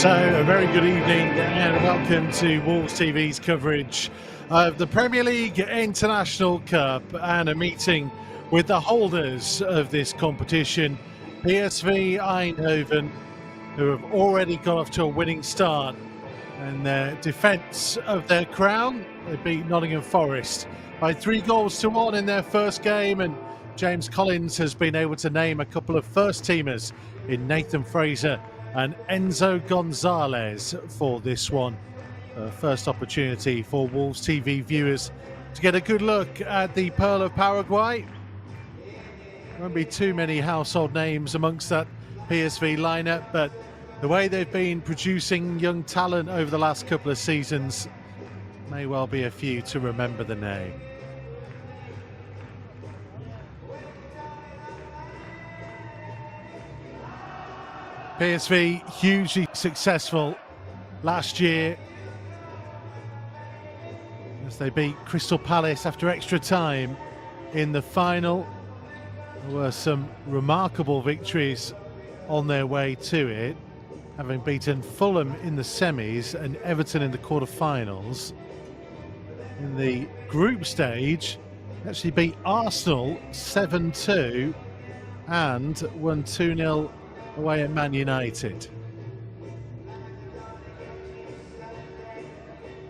So, a very good evening and welcome to Wolves TV's coverage of the Premier League International Cup and a meeting with the holders of this competition, PSV Eindhoven, who have already got off to a winning start. And their defence of their crown, they beat Nottingham Forest by 3-1 in their first game, and James Collins has been able to name a couple of first-teamers in Nathan Fraser and Enso Gonzalez for this one. First opportunity for Wolves TV viewers to get a good look at the Pearl of Paraguay. Won't be too many household names amongst that PSV lineup, but the way they've been producing young talent over the last couple of seasons, may well be a few to remember the name. PSV hugely successful last year as they beat Crystal Palace after extra time in the final. There were some remarkable victories on their way to it, having beaten Fulham in the semis and Everton in the quarterfinals. In the group stage, actually beat Arsenal 7-2 and won 2-0 away at Man United.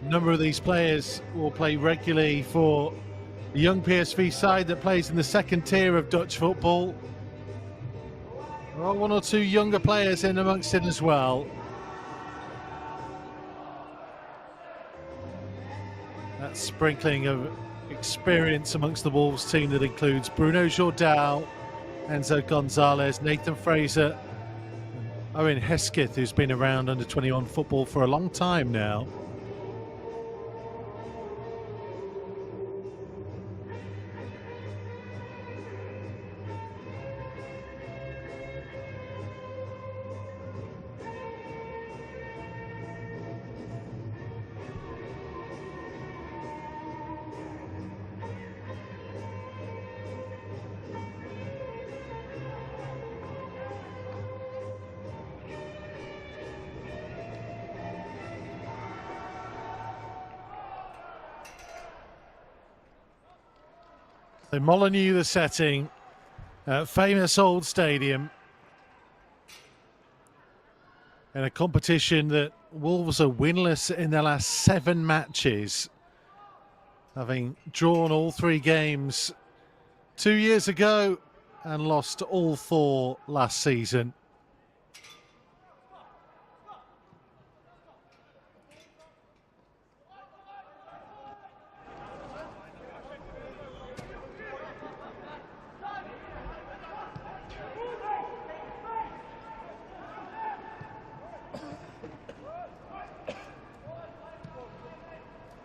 A number of these players will play regularly for the young PSV side that plays in the second tier of Dutch football. There are one or two younger players in amongst it as well. That sprinkling of experience amongst the Wolves team that includes Bruno Jordão, Enso Gonzalez, Nathan Fraser, Owen Hesketh, who's been around under 21 football for a long time now. So Molineux the setting, famous old stadium, in a competition that Wolves are winless in their last 7 matches, having drawn all 3 games 2 years ago and lost all 4 last season.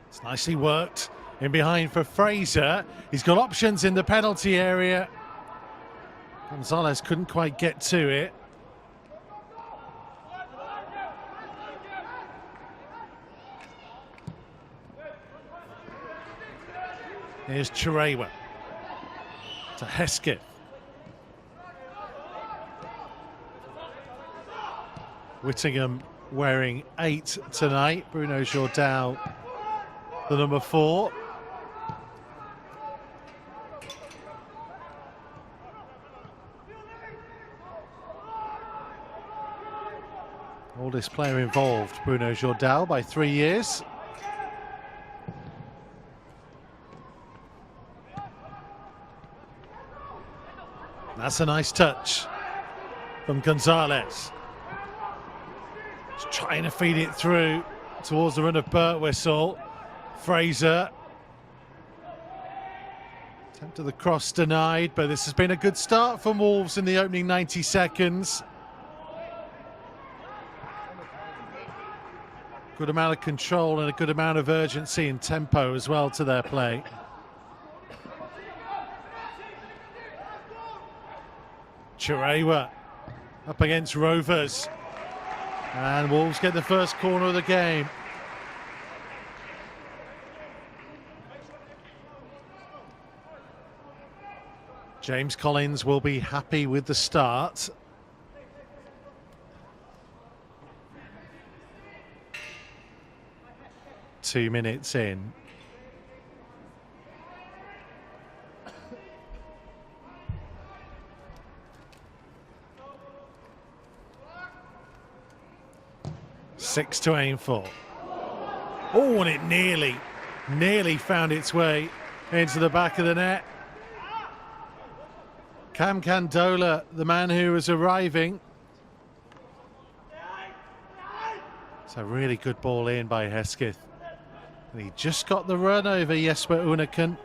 It's nicely worked in behind for Fraser. He's got options in the penalty area. Gonzalez couldn't quite get to it. Here's Chirewa to Hesketh. Whittingham wearing 8 tonight. Bruno Jordão, the number 4. Oldest player involved, Bruno Jordão, by 3 years. That's a nice touch from Gonzalez. He's trying to feed it through towards the run of Birtwistle. Fraser. Attempt of the cross denied, but this has been a good start for Wolves in the opening 90 seconds. Good amount of control and a good amount of urgency and tempo as well to their play. Chirewa up against Rovers. And Wolves get the first corner of the game. James Collins will be happy with the start. 2 minutes in. Six to aim for. Oh, and it nearly found its way into the back of the net. Cam Candola, the man who was arriving. It's a really good ball in by Hesketh. And he just got the run over Jesper Uneken.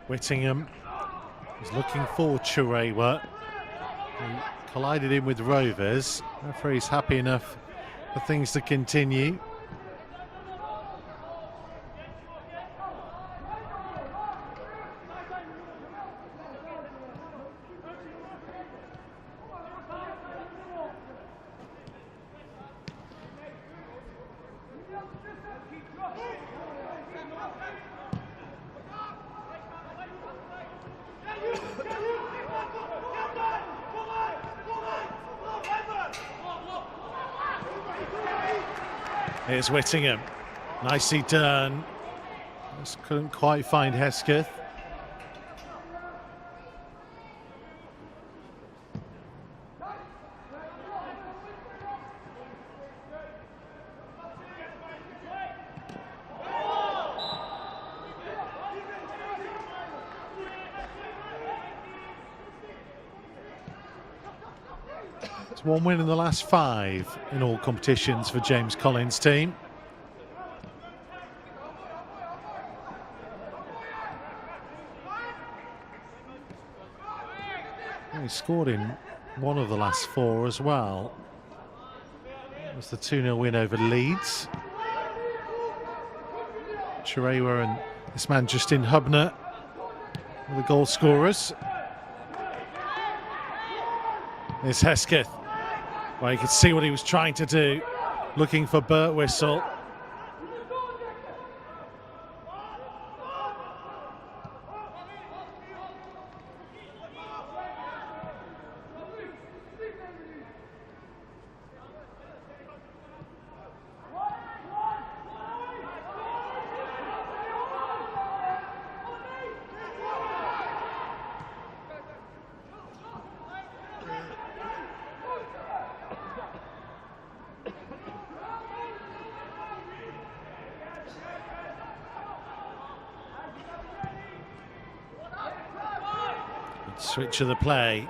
Whittingham was looking for Chirewa. He collided in with Rovers. Referee's happy enough for things to continue. Here's Whittingham, nicely done. Just couldn't quite find Hesketh. It's one win in the last 5 in all competitions for James Collins' team. He scored in one of the last 4 as well. It was the 2-0 win over Leeds. Chirewa and this man Justin Hubner were the goal scorers. There's Hesketh. Well, you could see what he was trying to do, looking for Birtwistle. Switch of the play,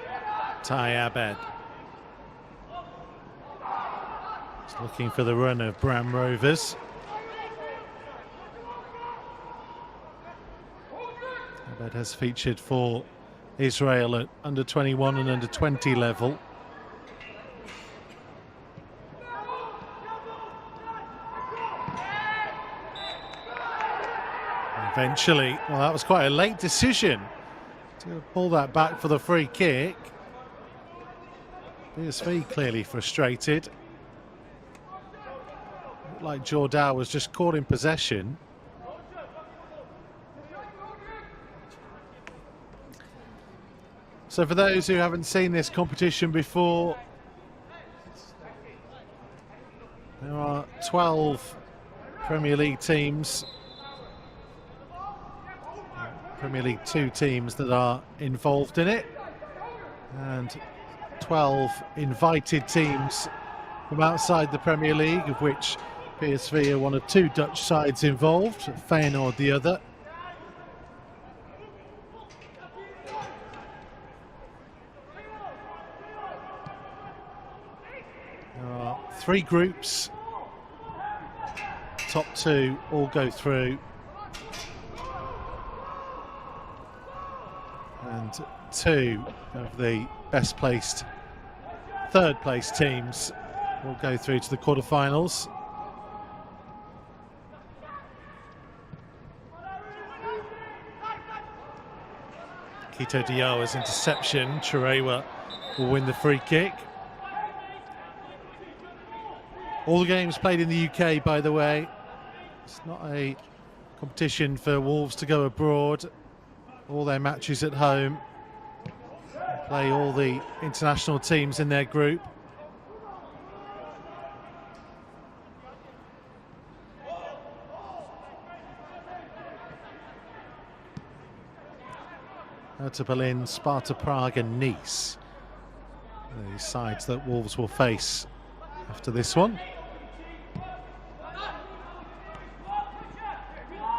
Ty Abed. He's looking for the run of Bram Rovers. Abed has featured for Israel at under 21 and under 20 level. Eventually, well, that was quite a late decision to pull that back for the free kick. PSV clearly frustrated. Looked like Jordan was just caught in possession. So for those who haven't seen this competition before, there are 12 Premier League teams. Premier League 2 teams that are involved in it, and 12 invited teams from outside the Premier League, of which PSV are one of 2 Dutch sides involved, Feyenoord the other. There are 3 groups, top 2 all go through. And and two of the best placed third place teams will go through to the quarterfinals. Quito Diawara's interception. Chirewa will win the free kick. All the games played in the UK, by the way. It's not a competition for Wolves to go abroad. All their matches at home. Play all the international teams in their group. Hertha Berlin, Sparta Prague and Nice. The sides that Wolves will face after this one.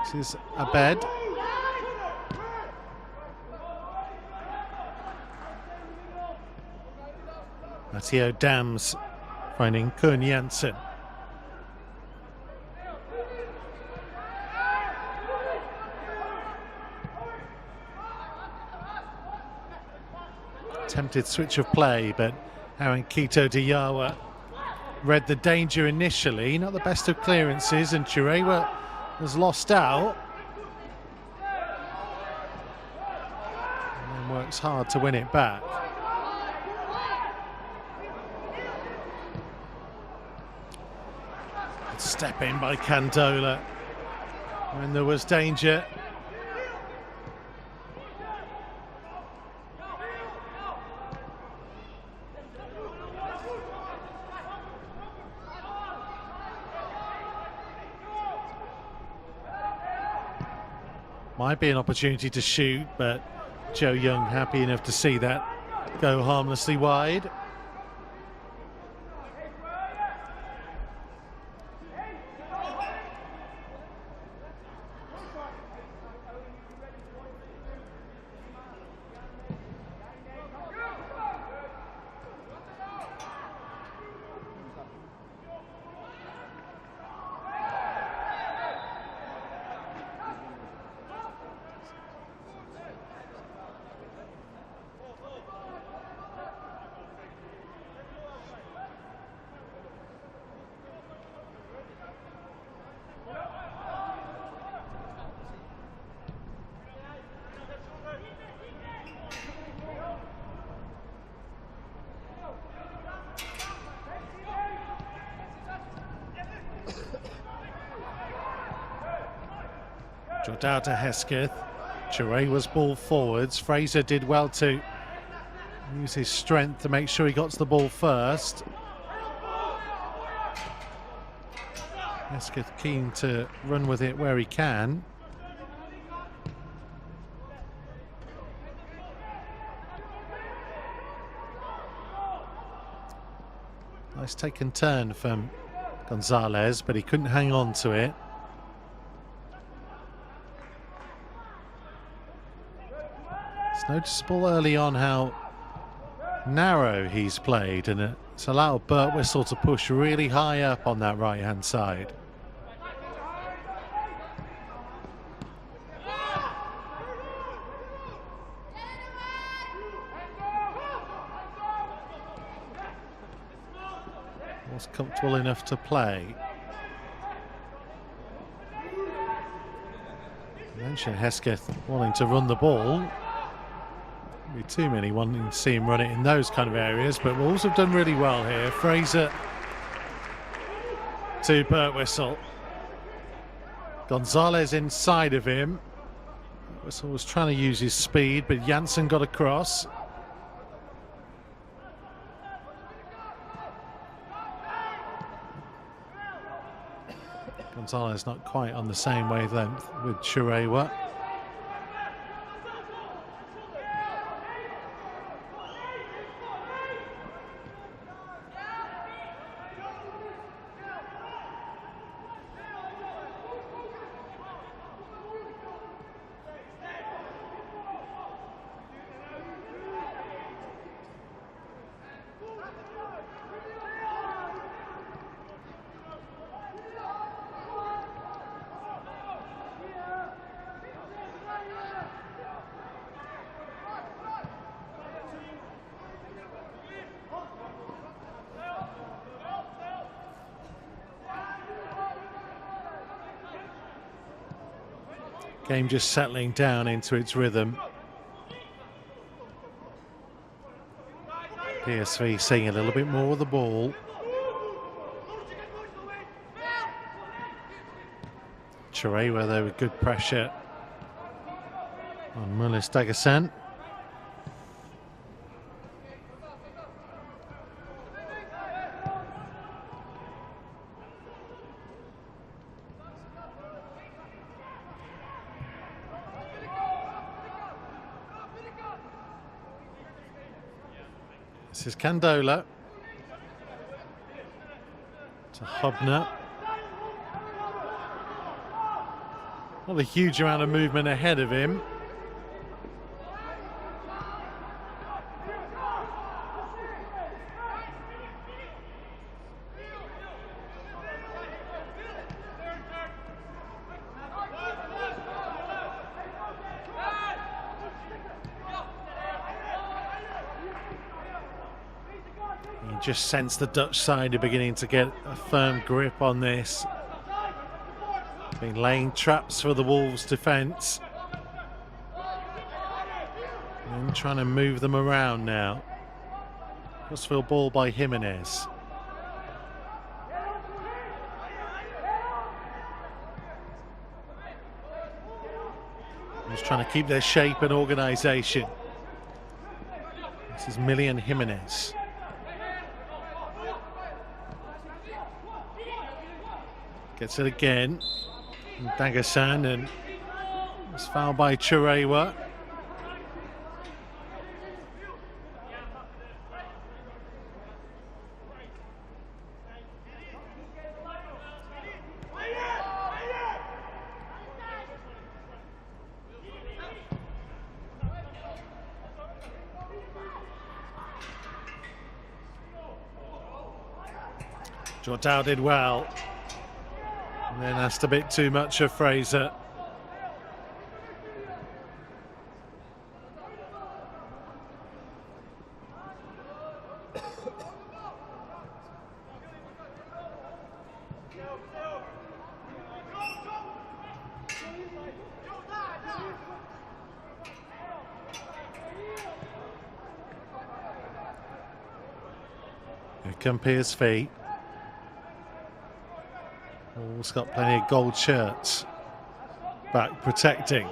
This is Abed. Matteo Dams finding Kuhn Janssen. Attempted switch of play, but Aaron Quito Diawara read the danger initially. Not the best of clearances, and Chirewa has lost out. And then works hard to win it back. Good step in by Candola when there was danger. Might be an opportunity to shoot, but Joe Young happy enough to see that go harmlessly wide. Jordata Hesketh. Chirewa's ball forwards. Fraser did well to use his strength to make sure he got to the ball first. Hesketh keen to run with it where he can. Nice take and turn from Gonzalez, but he couldn't hang on to it. It's noticeable early on how narrow he's played, and it's allowed Birtwistle to push really high up on that right-hand side. Was comfortable enough to play. I mentioned Hesketh wanting to run the ball. Be too many wanting to see him run it in those kind of areas, but Wolves have done really well here. Fraser to Birtwistle. Gonzalez inside of him. Birtwistle was trying to use his speed, but Janssen got across. Gonzalez not quite on the same wavelength with Chirewa. Game just settling down into its rhythm. PSV seeing a little bit more of the ball. Chirewa there with good pressure on Molineux. This is Candola to Hubner. Not a huge amount of movement ahead of him. You just sense the Dutch side are beginning to get a firm grip on this. Been laying traps for the Wolves defence. And trying to move them around now. Crossfield ball by Jimenez. Just trying to keep their shape and organisation. This is Milian Jimenez. Gets it again. Dagasan, and it's fouled by Chirewa. Jordao did well. And then asked a bit too much of Fraser. Here come PSV. Wolves got plenty of gold shirts back protecting.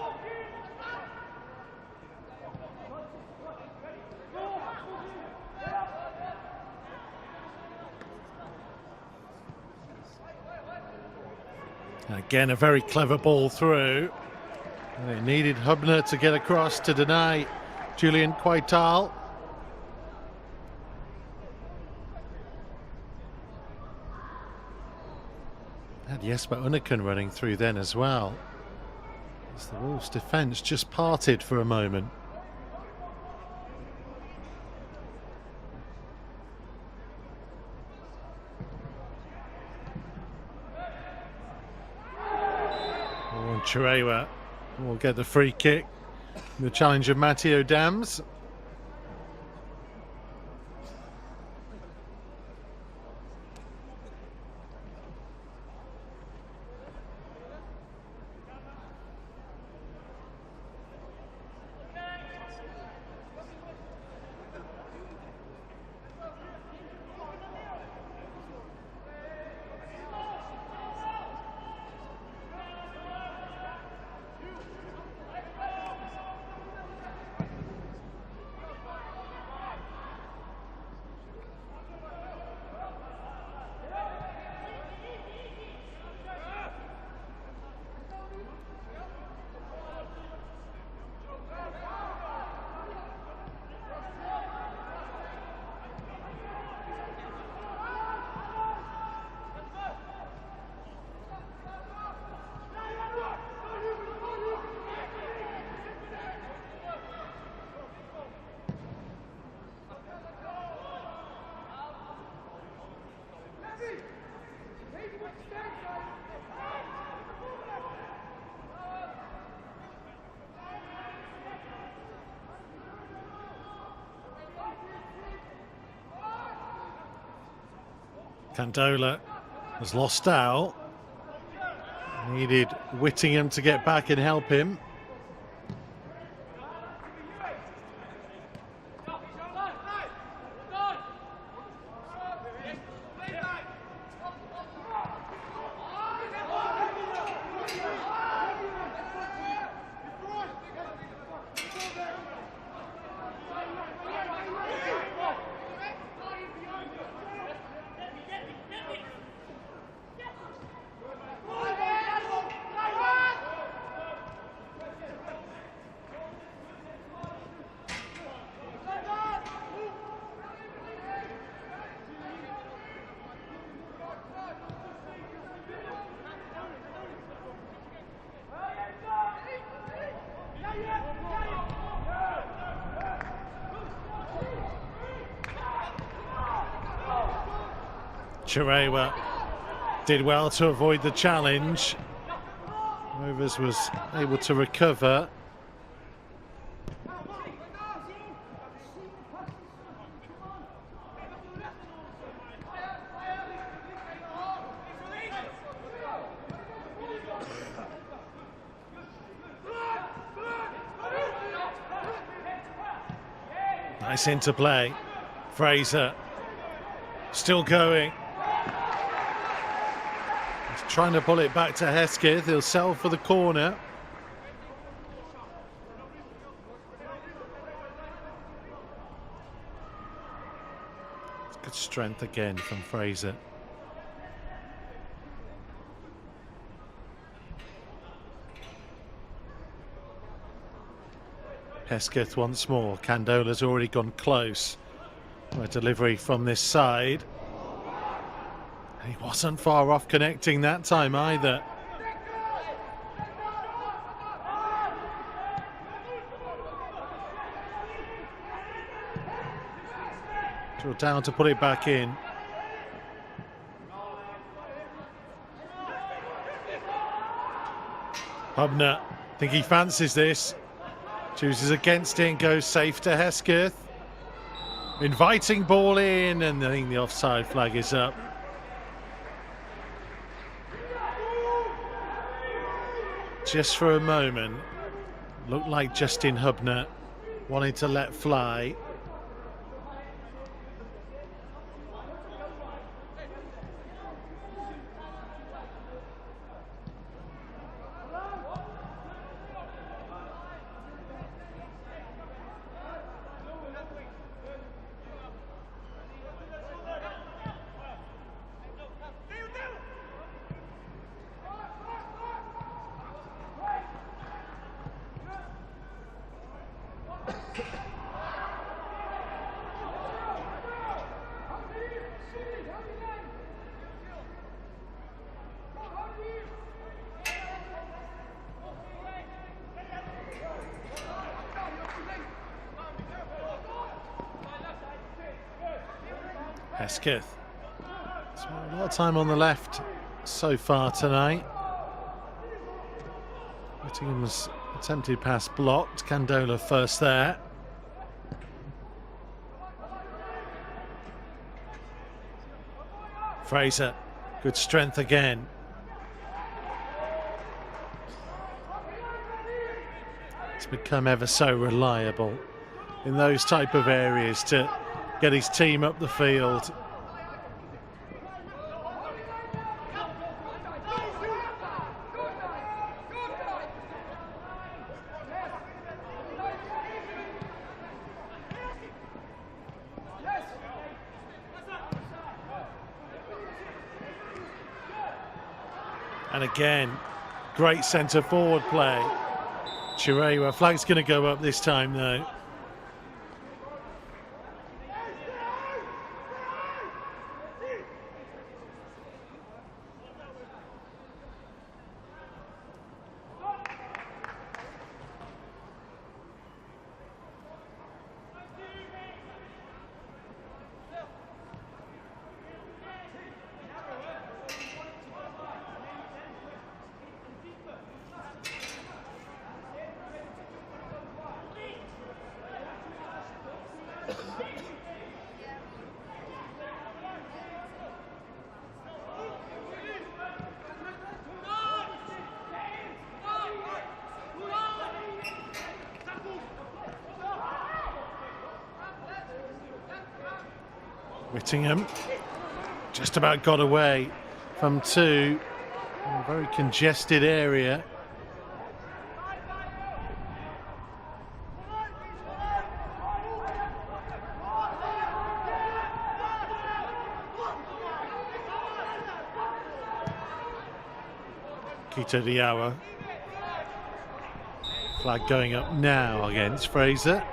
And again, a very clever ball through. And it needed Hubner to get across to deny Julian Quaital. Had Jesper Unneken running through then as well. As the Wolves' defence just parted for a moment. Oh, and Chirewa will get the free kick. The challenge of Matteo Dams. Candola has lost out. Needed Whittingham to get back and help him. Chirewa did well to avoid the challenge. Rovers was able to recover. Nice interplay. Fraser still going. Trying to pull it back to Hesketh. He'll sell for the corner. Good strength again from Fraser. Hesketh once more. Candola's already gone close. A delivery from this side. He wasn't far off connecting that time either. Draw down to put it back in. Hubner, I think he fancies this. Chooses against it and goes safe to Hesketh. Inviting ball in, and I think the offside flag is up. Just for a moment, looked like Justin Hubner wanted to let fly. Hesketh. So a lot of time on the left so far tonight. Whittingham's attempted pass blocked. Candola first there. Fraser, good strength again. He's become ever so reliable in those type of areas to get his team up the field. And again, great centre forward play. Chirewa, flag's going to go up this time though. Whittingham just about got away from two. A very congested area. Quito Diawa. Flag going up now against Fraser.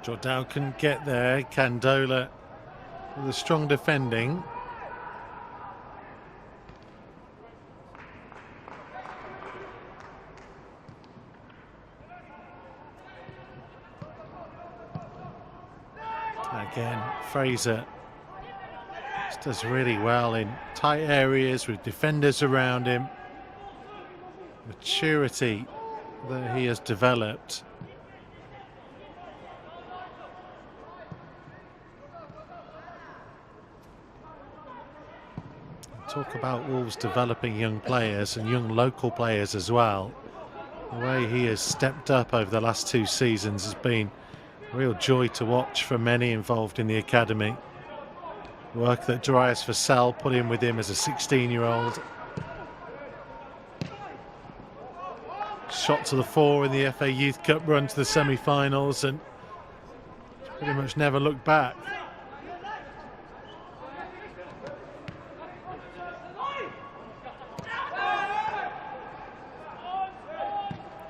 Jordao can get there. Candola with a strong defending. Again, Fraser just does really well in tight areas with defenders around him. Maturity that he has developed. Talk about Wolves developing young players and young local players as well. The way he has stepped up over the last 2 seasons has been a real joy to watch for many involved in the academy. Work that Darius Vassell put in with him as a 16-year-old. Shot to the fore in the FA Youth Cup run to the semi-finals and pretty much never looked back.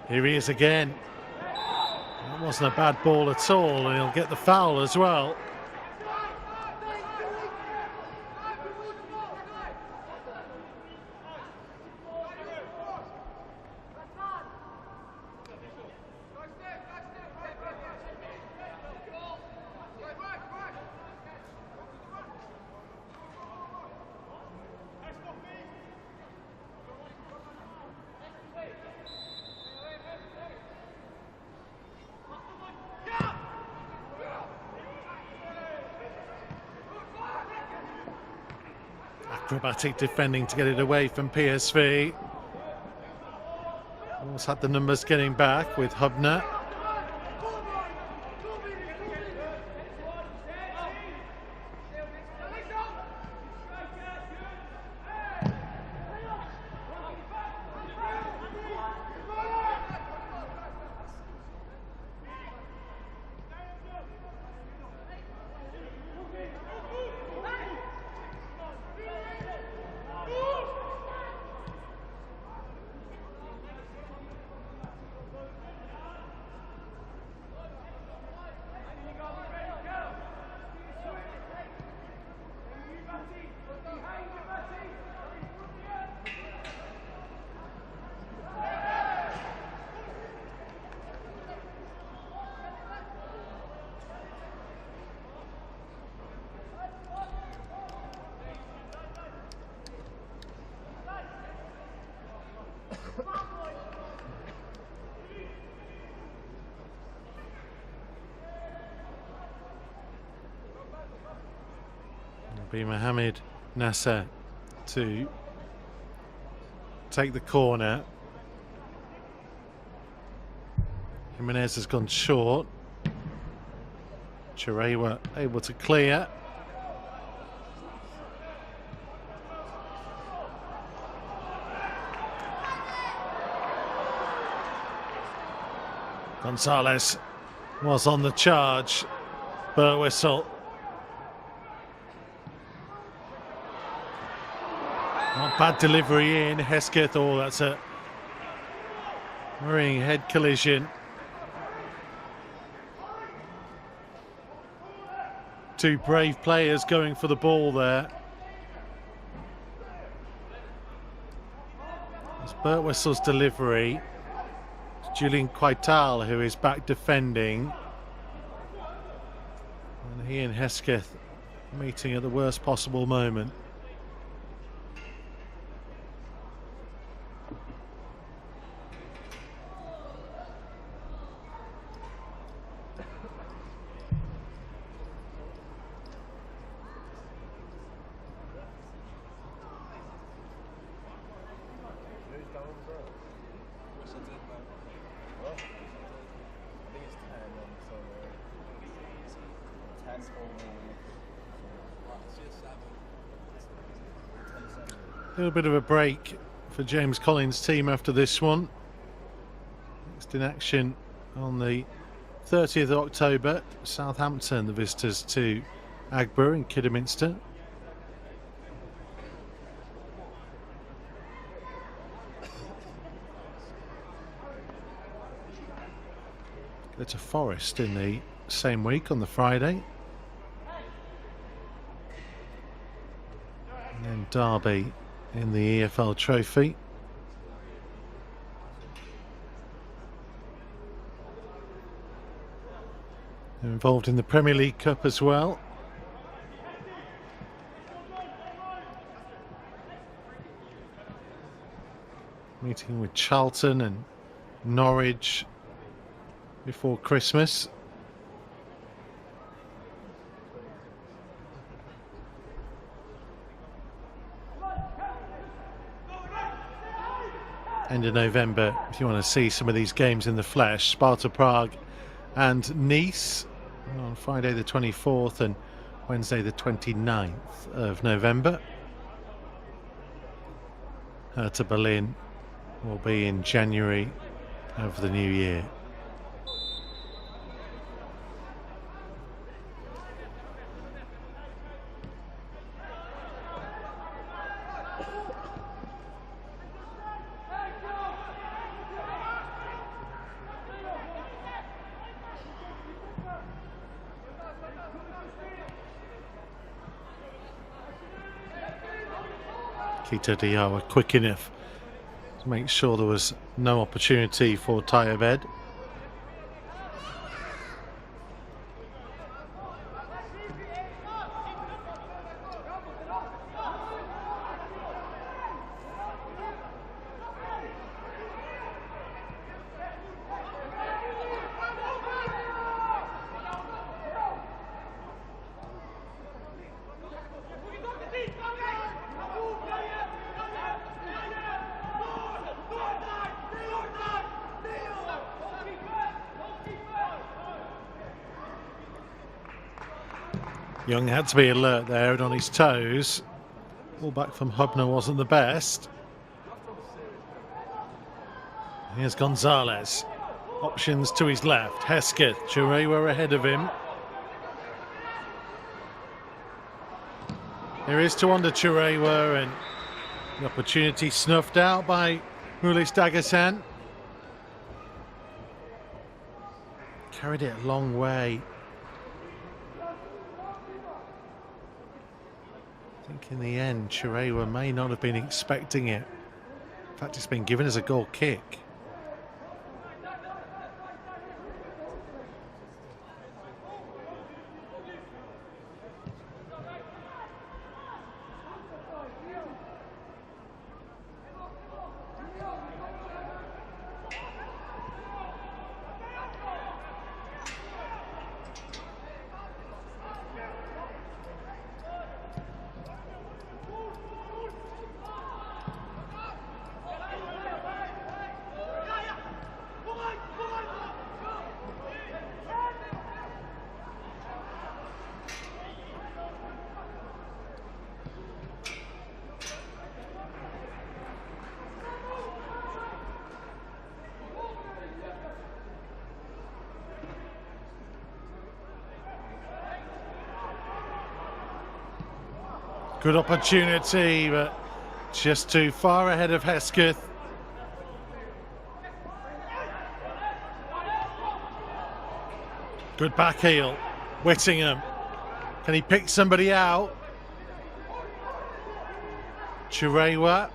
Here he is again. That wasn't a bad ball at all, and he'll get the foul as well. Acrobatic defending to get it away from PSV. Almost had the numbers getting back with Hubner. Be Mohamed Nasser to take the corner. Jimenez has gone short. Chirewa able to clear. Gonzalez was on the charge, but whistle. bad delivery in. Hesketh, oh, that's a worrying head collision. Two brave players going for the ball there. It's Birtwhistle's delivery. It's Julian Quaital who is back defending. And he and Hesketh meeting at the worst possible moment. A little bit of a break for James Collins' team after this one. Next in action on the 30th of October, Southampton, the visitors to Agborough in Kidderminster. Go to Forest in the same week on the Friday. And then Derby in the EFL Trophy. They're involved in the Premier League Cup as well. Meeting with Charlton and Norwich before Christmas. End of November, if you want to see some of these games in the flesh, Sparta Prague and Nice on Friday the 24th and Wednesday the 29th of November. Hertha Berlin will be in January of the new year. Keita Diarra were quick enough to make sure there was no opportunity for Tayyabed. Young had to be alert there and on his toes. Ball back from Hubner wasn't the best. Here's Gonzalez. Options to his left. Hesketh, Churewa ahead of him. There is to under Churewa, and the opportunity snuffed out by Mulis Dagasan. Carried it a long way. I think in the end, Churewa may not have been expecting it. In fact, it's been given as a goal kick. Good opportunity, but Just too far ahead of Hesketh. Good back heel. Whittingham. Can he pick somebody out? Chirewa.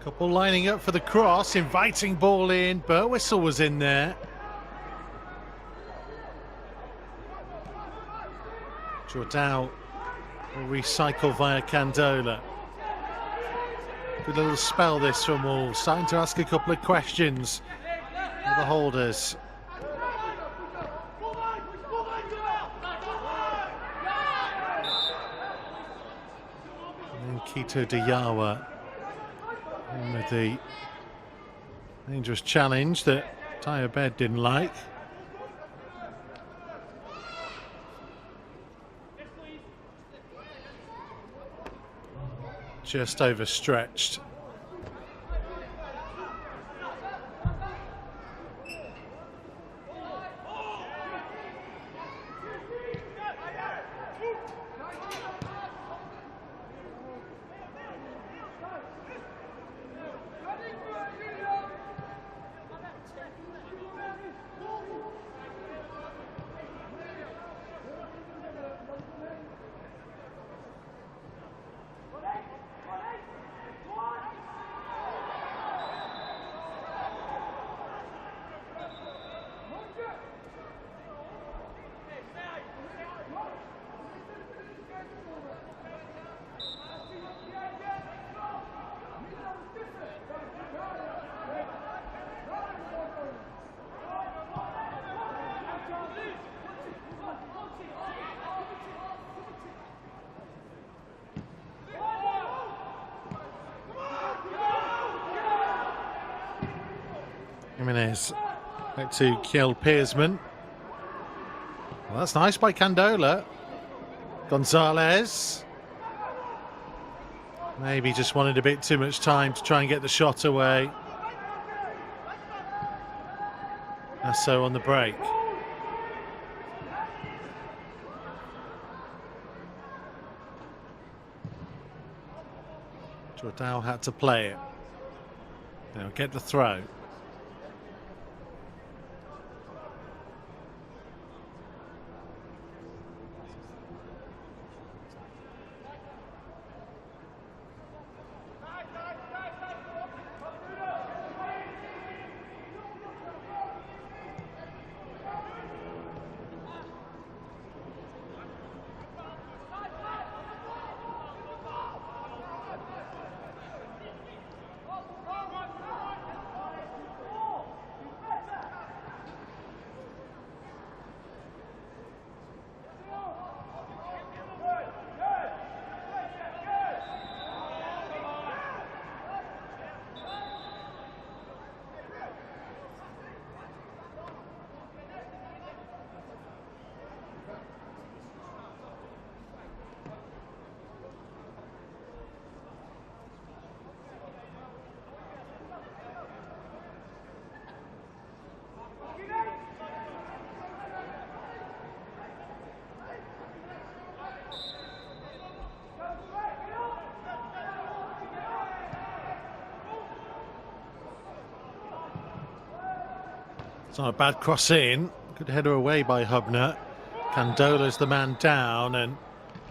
Couple lining up for the cross, inviting ball in. Burwhistle was in there. Jordao will recycle via Candola. Good little spell this from Wolves. Starting to ask a couple of questions of the holders. And then Kito Diyawa with the dangerous challenge that Tyre Bed didn't like. Just overstretched. Jimenez back to Kjell Pearsman. Well, that's nice by Candola. Gonzalez. Maybe just wanted a bit too much time to try and get the shot away. Enso on the break. Jordao had to play it. Now get the throw. It's not a bad cross in. Good header away by Hubner. Candola's the man down, and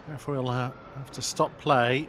therefore he'll have to stop play.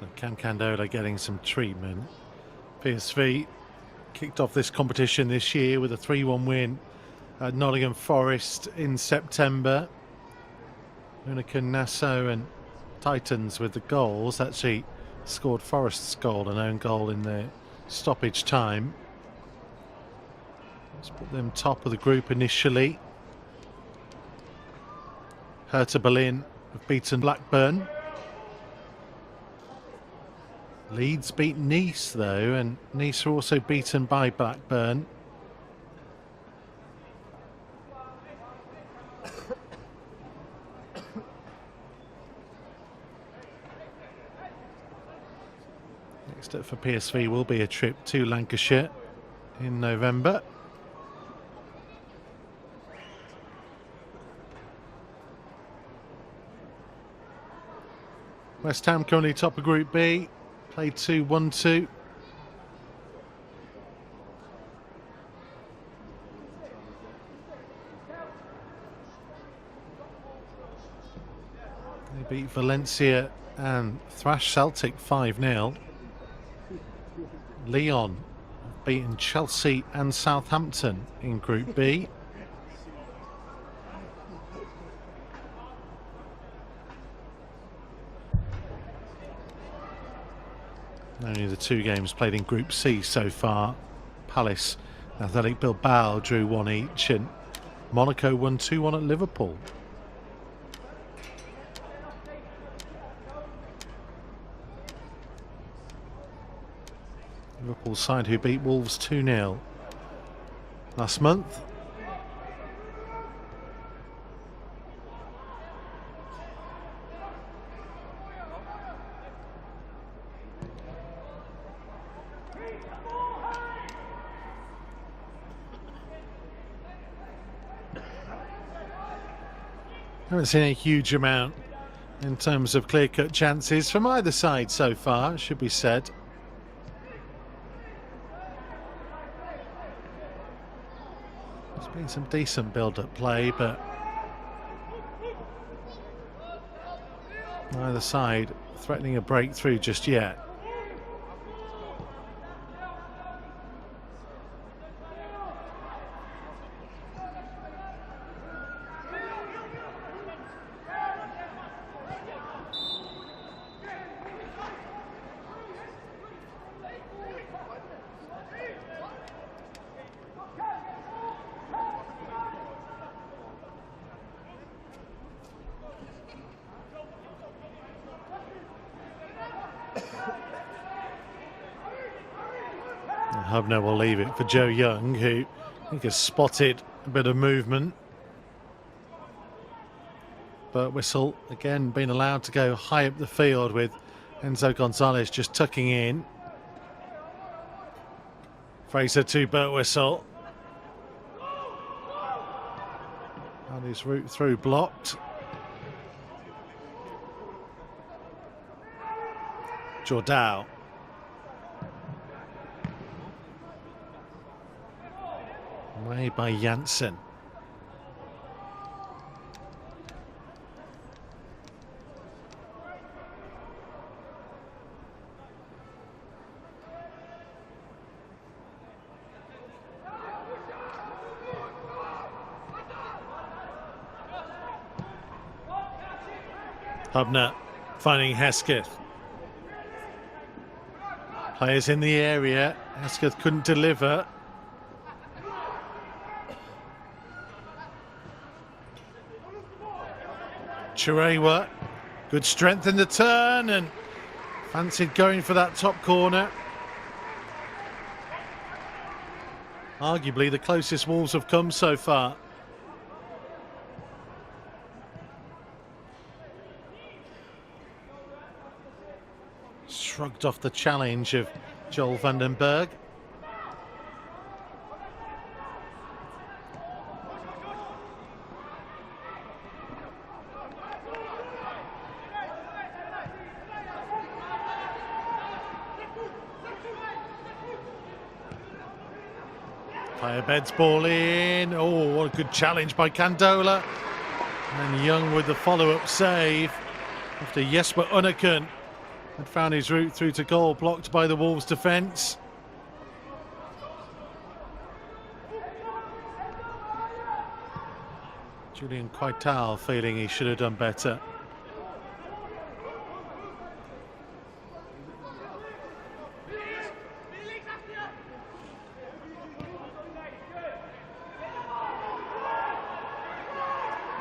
So Cam Candola getting some treatment. PSV kicked off this competition this year with a 3-1 win at Nottingham Forest in September. Uniken, Nassau and Titans with the goals. Actually scored Forest's goal, an own goal in the stoppage time. Let's put them top of the group initially. Hertha Berlin have beaten Blackburn. Leeds beat Nice though, and Nice are also beaten by Blackburn. Next up for PSV will be a trip to Lancashire in November. West Ham currently top of Group B. Played 2-1-2. They beat Valencia and thrashed Celtic 5-0. Lyon have beaten Chelsea and Southampton in Group B. Only the two games played in Group C so far. Palace, Athletic Bilbao drew 1 each, and Monaco won 2-1 at Liverpool. Liverpool side who beat Wolves 2-0 last month. Haven't seen a huge amount in terms of clear-cut chances from either side so far, should be said. There's been some decent build-up play, but neither side threatening a breakthrough just yet. Hubner will leave it for Joe Young, who I think has spotted a bit of movement. But whistle again being allowed to go high up the field with Enso Gonzalez just tucking in. Fraser to Birtwistle. And his route through blocked. Jordao. Away by Janssen. Hubner finding Hesketh. Players in the area. Hesketh couldn't deliver. Chirewa, good strength in the turn and fancied going for that top corner. Arguably the closest Wolves have come so far. Shrugged off the challenge of Joel van den Berg. Beds ball in. Oh, what a good challenge by Candola. And Young with the follow-up save after Jesper Unneken had found his route through to goal, blocked by the Wolves defence. Julian Quaital feeling he should have done better.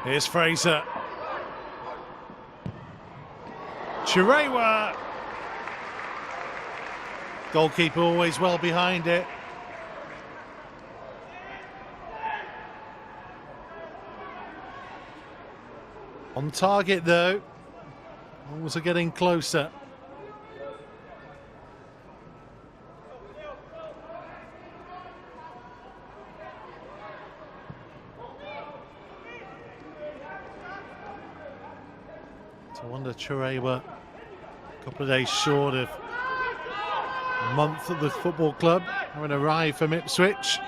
Here's Fraser. Chirewa. Goalkeeper always well behind it. On target though. Wolves are getting closer. I wonder, Chirewa, a couple of days short of a month at the football club, having arrived from Ipswich.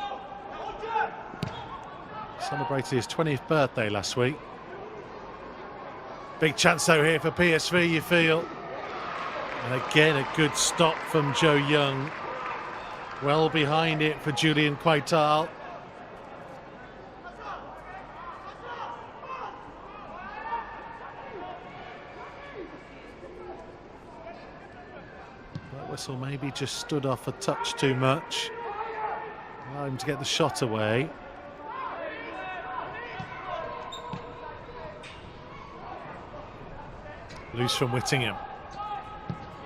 Celebrated his 20th birthday last week. Big chance though here for PSV, you feel. And again, a good stop from Joe Young. Well behind it for Julian Quaital. That whistle maybe just stood off a touch too much. Allow him to get the shot away. Loose from Whittingham.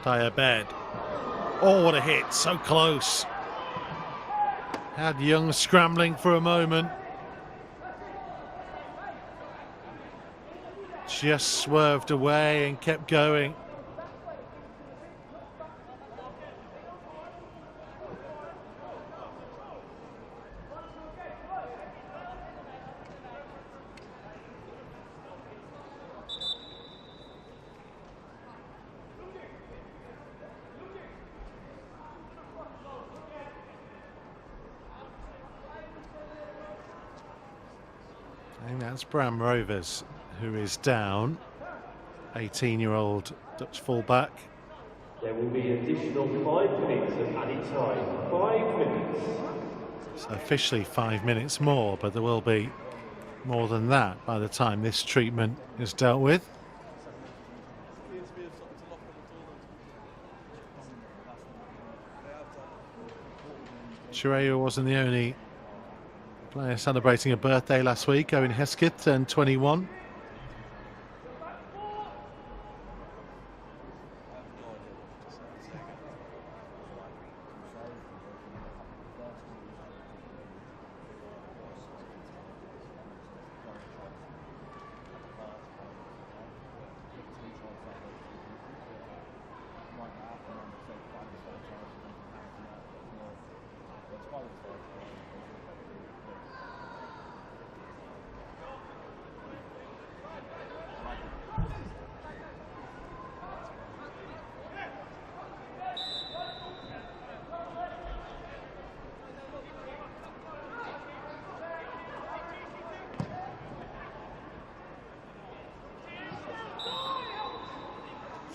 Diabed. Oh, what a hit, so close. Had Young scrambling for a moment. Just swerved away and kept going. I think that's Bram Rovers who is down. 18-year-old Dutch fullback. There will be an additional 5 minutes of added time. 5 minutes. So officially 5 minutes more, but there will be more than that by the time this treatment is dealt with. Chirewa wasn't the only player celebrating a birthday last week. Owen Hesketh turned 21.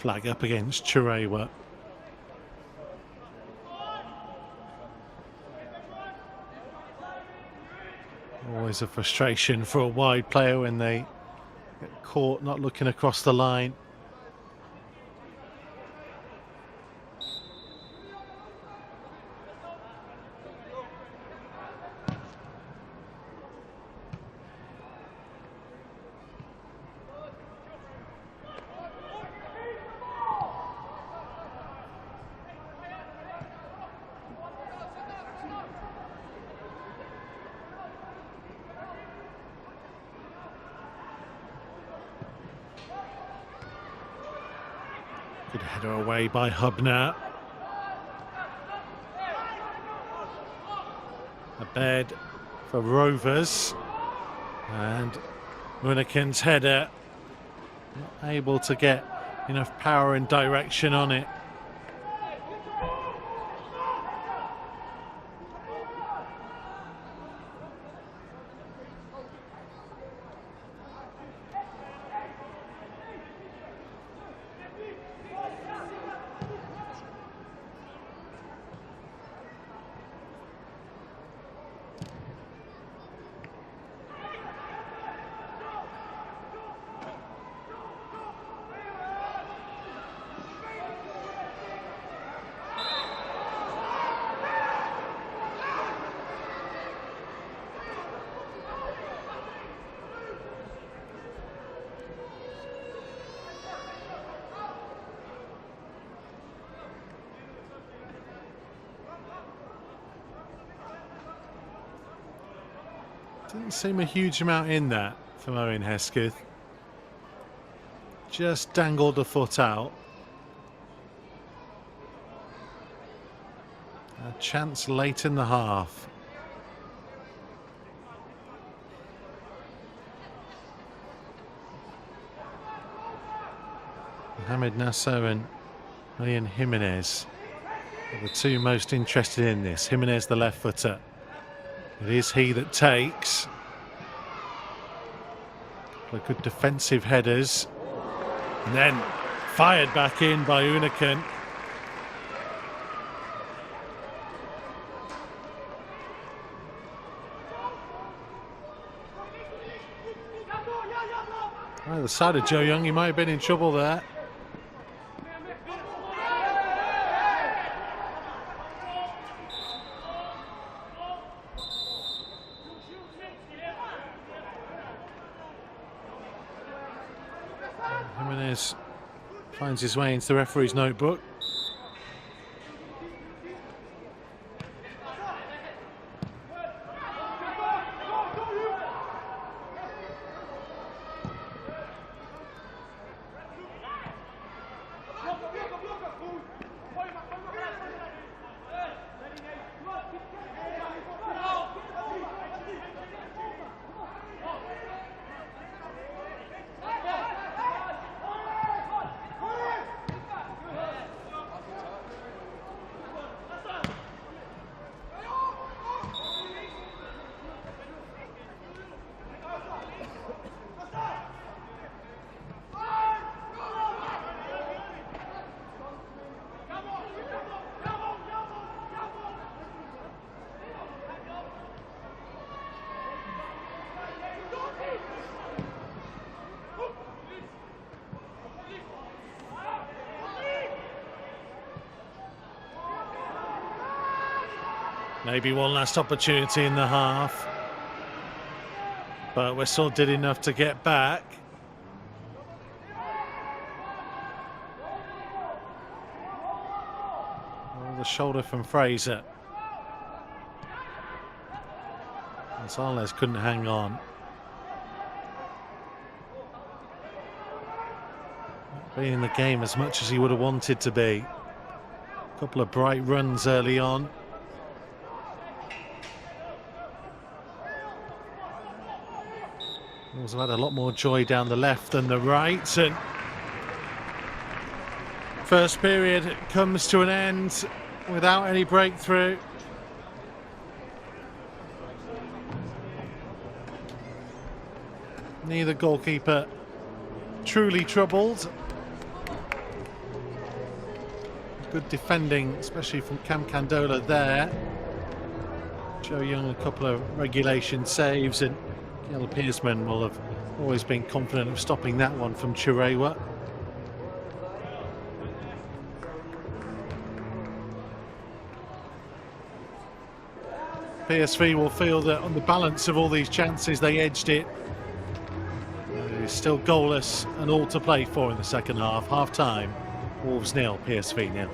Flag up against Chirewa. Always a frustration for a wide player when they get caught not looking across the line. Good header away by Hubner. A bed for Rovers. And Munikin's header not able to get enough power and direction on it. Didn't seem a huge amount in that from Owen Hesketh. Just dangled the foot out. A chance late in the half. Mohamed Nasso and Ian Jimenez are the two most interested in this. Jimenez, the left footer. It is he that takes. Good defensive headers. And then fired back in by Uneken. Either side of Joe Young, he might have been in trouble there. Jimenez finds his way into the referee's notebook. Maybe one last opportunity in the half, but Whistle did enough to get back. Oh, the shoulder from Fraser. Gonzalez couldn't hang on. Not being in the game as much as he would have wanted to be. A couple of bright runs early on. Wolves have had a lot more joy down the left than the right, and first period comes to an end without any breakthrough. Neither goalkeeper truly troubled. Good defending, especially from Cam Candola there. Joe Young a couple of regulation saves, and Gail Pearsman will have always been confident of stopping that one from Chirewa. PSV will feel that on the balance of all these chances they edged it. It's still goalless and all to play for in the second half. Half time, Wolves 0, PSV 0.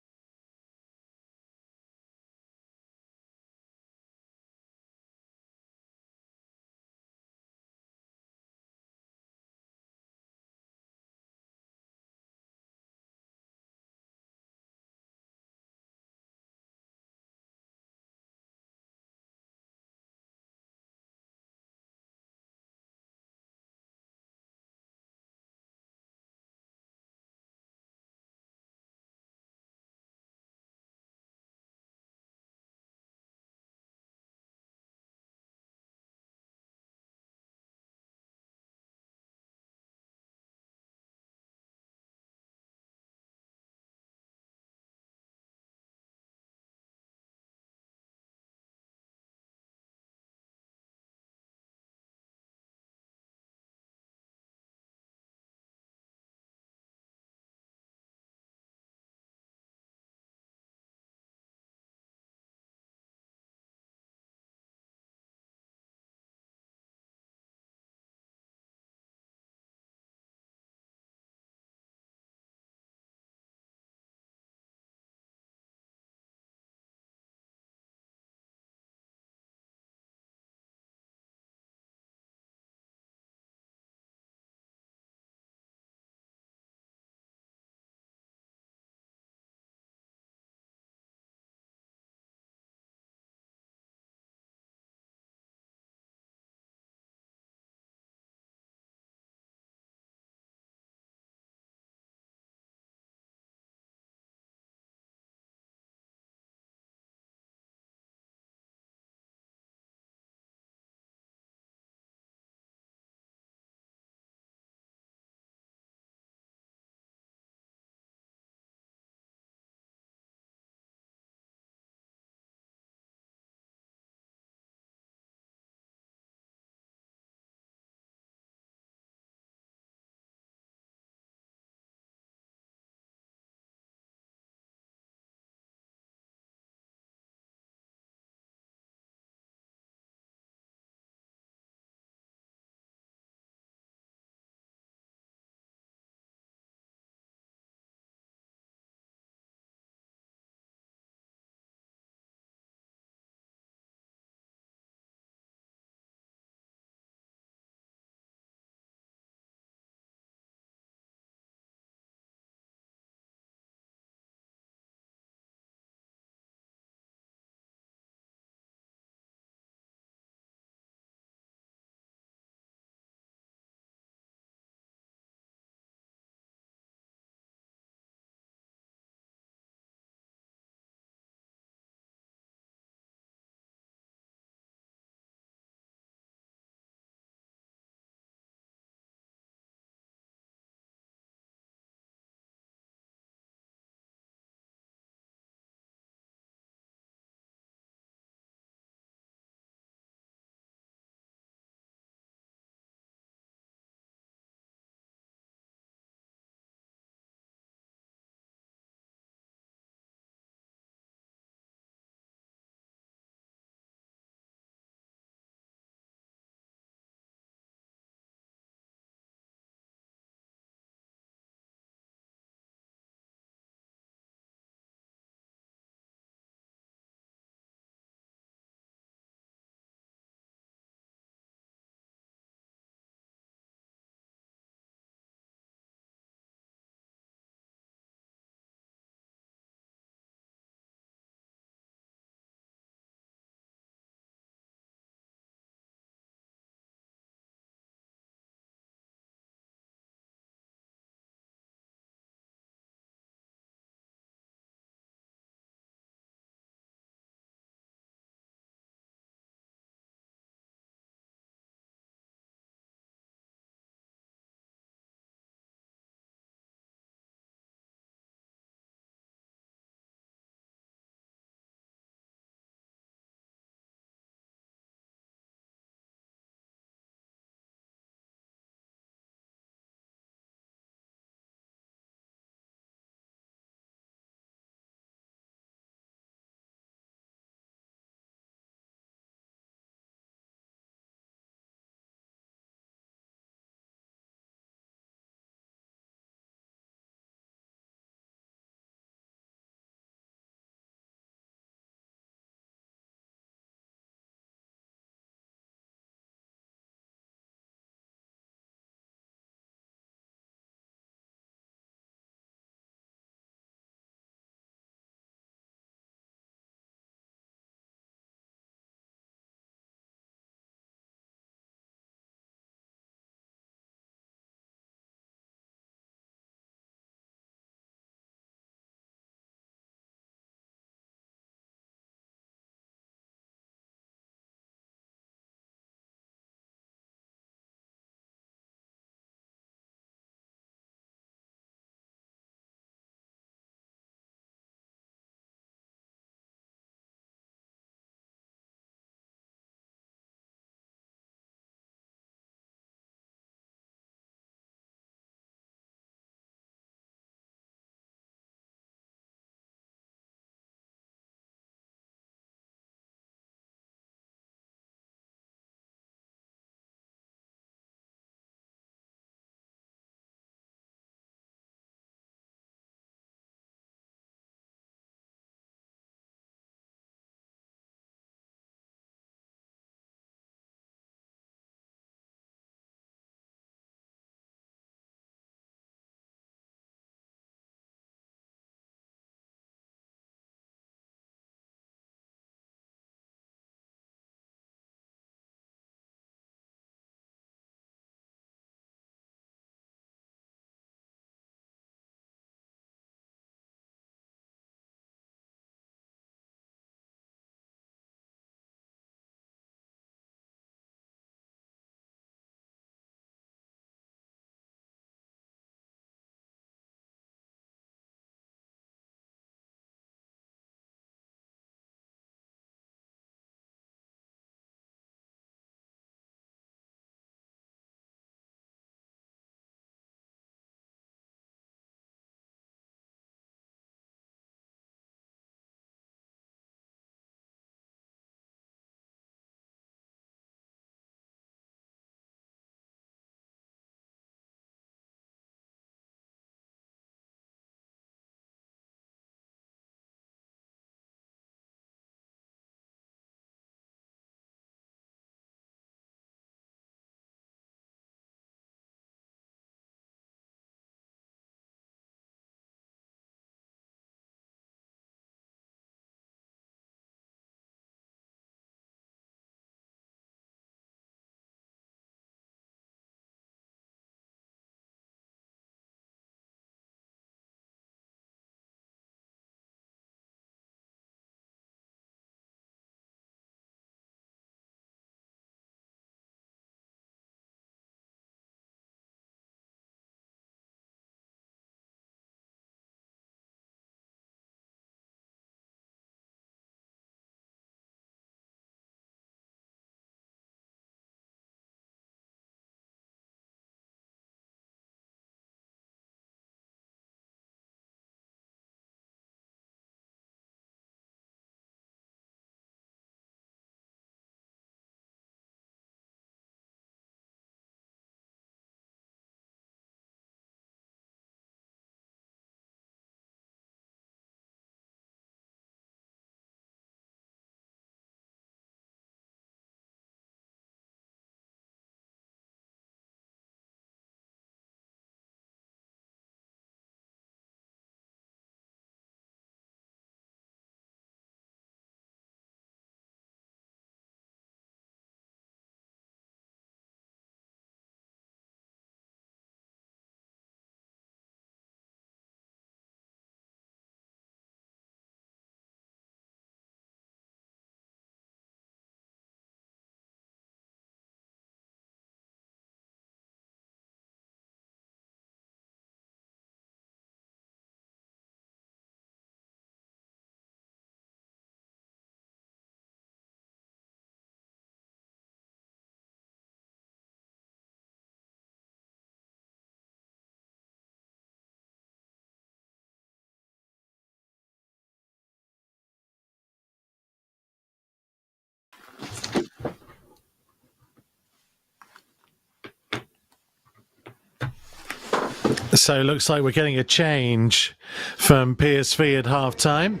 So it looks like we're getting a change from PSV at half-time.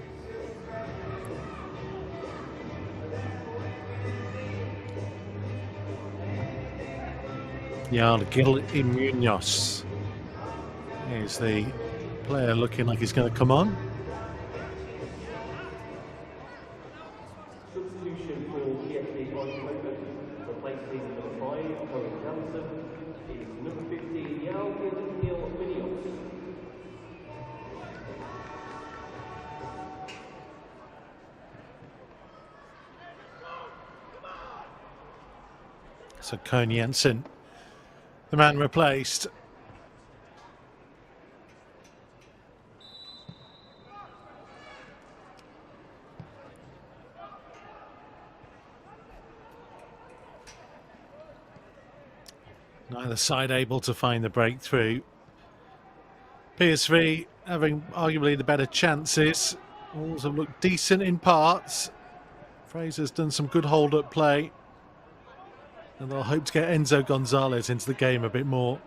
Munoz is the player looking like he's going to come on. Substitution for PSV Eindhoven, replacing number 5, Gonzalez, is number 15, Molineux. So Enso, the man replaced. Neither side able to find the breakthrough. PSV having arguably the better chances. Wolves have looked decent in parts. Fraser's done some good hold-up play. And they'll hope to get Enso Gonzalez into the game a bit more.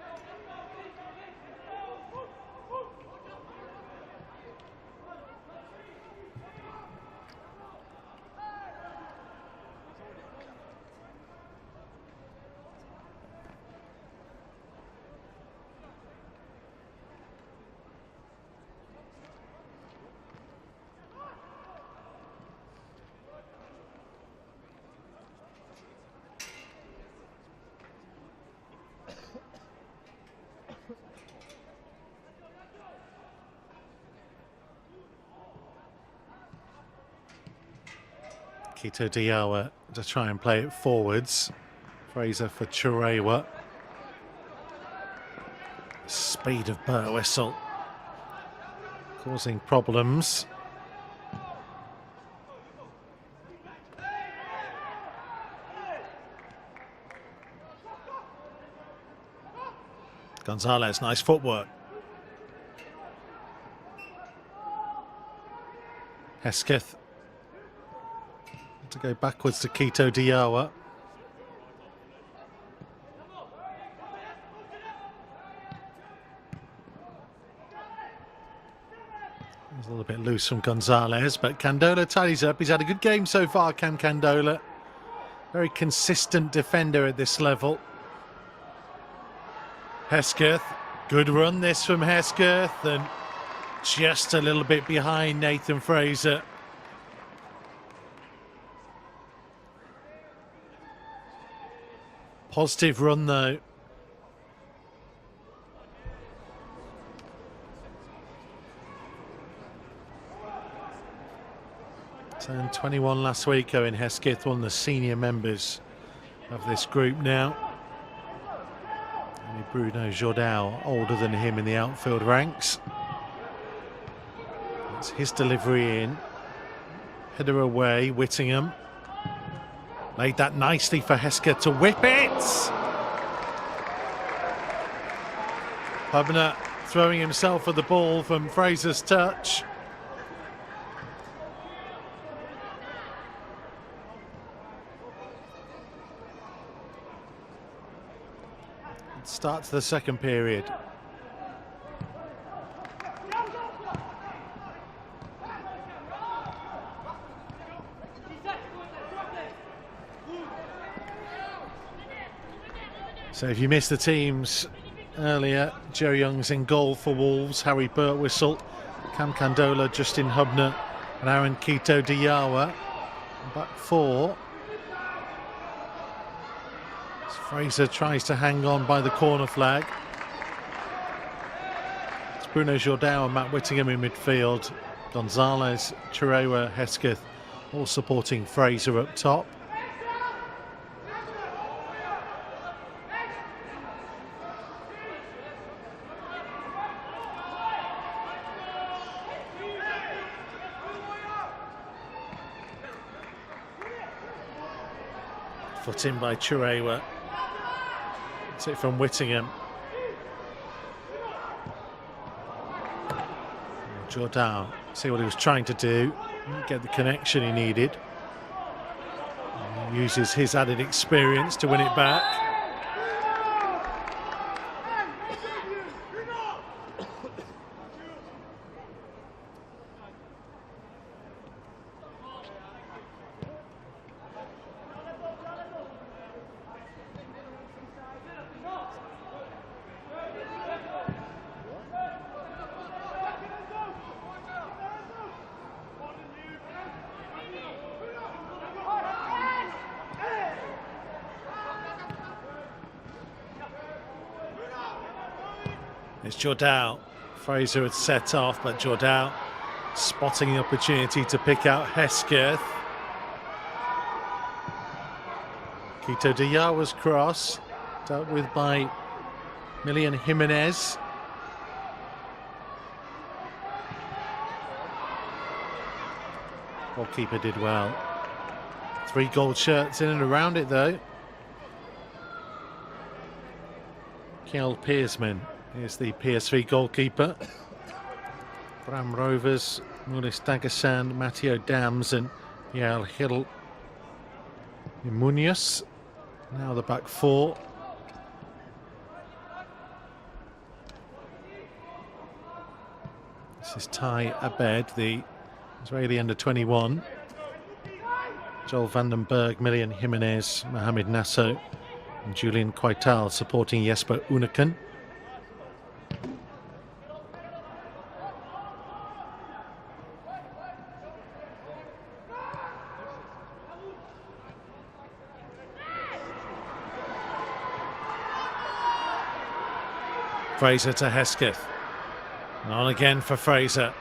Quito Diawa to try and play it forwards. Fraser for Churewa. Speed of Burwhistle causing problems. Gonzalez, nice footwork. Hesketh to go backwards to Quito Diawa. He's a little bit loose from Gonzalez, but Candola tidies up. He's had a good game so far, Candola. Very consistent defender at this level. Hesketh, good run this from Hesketh, and just a little bit behind Nathan Fraser. Positive run though. Turned 21 last week, Owen Hesketh, one of the senior members of this group now. Only Bruno Jordao older than him in the outfield ranks. That's his delivery in. Header away, Whittingham. Laid that nicely for Hesketh to whip it. Hubner throwing himself at the ball from Fraser's touch. Start to the second period. So if you missed the teams earlier, Joe Young's in goal for Wolves, Harry Burtwhistle, Cam Candola, Justin Hubner and Aaron Quito Diawa. Back four. Fraser tries to hang on by the corner flag. It's Bruno Jordao and Matt Whittingham in midfield. Gonzalez, Churewa, Hesketh all supporting Fraser up top. Foot in by Churewa. That's it from Whittingham. Jordao, see what he was trying to do. Didn't get the connection he needed. He uses his added experience to win it back. It's Jordao. Fraser had set off, but Jordao spotting the opportunity to pick out Hesketh. Quito Diawa's cross, dealt with by Milian Jimenez. Goalkeeper did well. 3 gold shirts in and around it though. Kjell Pearsman is the PSV goalkeeper. Bram Rovers, Mulis Dagasan, Matteo Dams and Yael Hill Munoz. Now the back 4. This is Ty Abed, the Israeli under-21. Joel Vandenberg, Milian Jimenez, Mohamed Nasso and Julian Quaital supporting Jesper Uneken. Fraser to Hesketh. And on again for Fraser.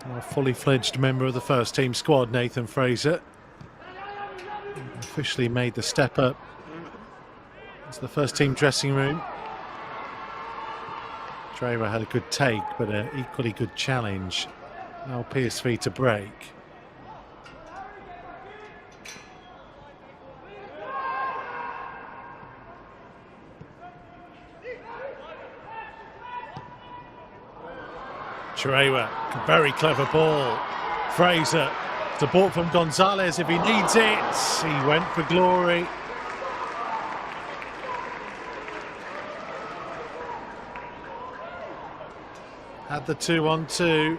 A fully fledged member of the first team squad, Nathan Fraser. Officially made the step up. It's the first team dressing room. Traver had a good take, but an equally good challenge. Now PSV to break. Trewa, very clever ball. Fraser, support from Gonzalez if he needs it. He went for glory. Had the 2-on-2.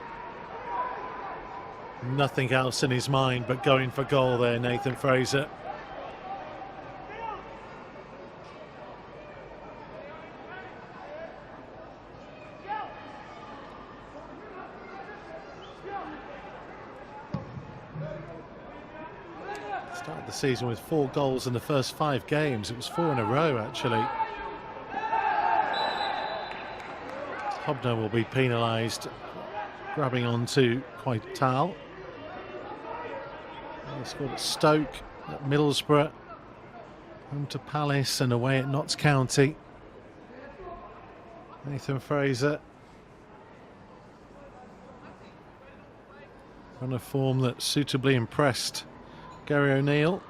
Nothing else in his mind but going for goal there, Nathan Fraser. Started the season with 4 goals in the first 5 games. It was 4 in a row, actually. Hobno will be penalised, grabbing onto Quaital. He scored at Stoke, at Middlesbrough, home to Palace and away at Notts County. Nathan Fraser. On a form that suitably impressed Gary O'Neill.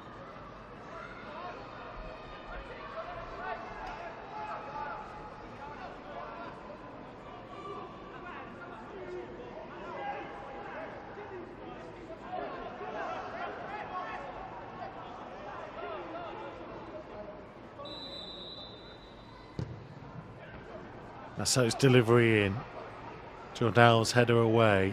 Nasso's delivery in. Jordal's header away.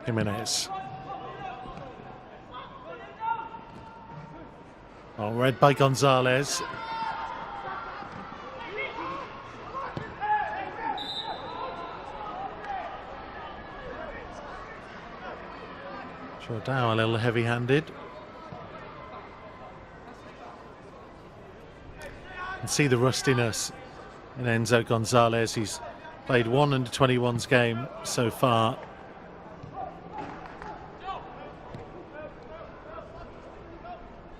Jimenez. Oh, read by Gonzalez. Jordao a little heavy-handed. And see the rustiness in Enso Gonzalez. He's played 1 under-21s game so far.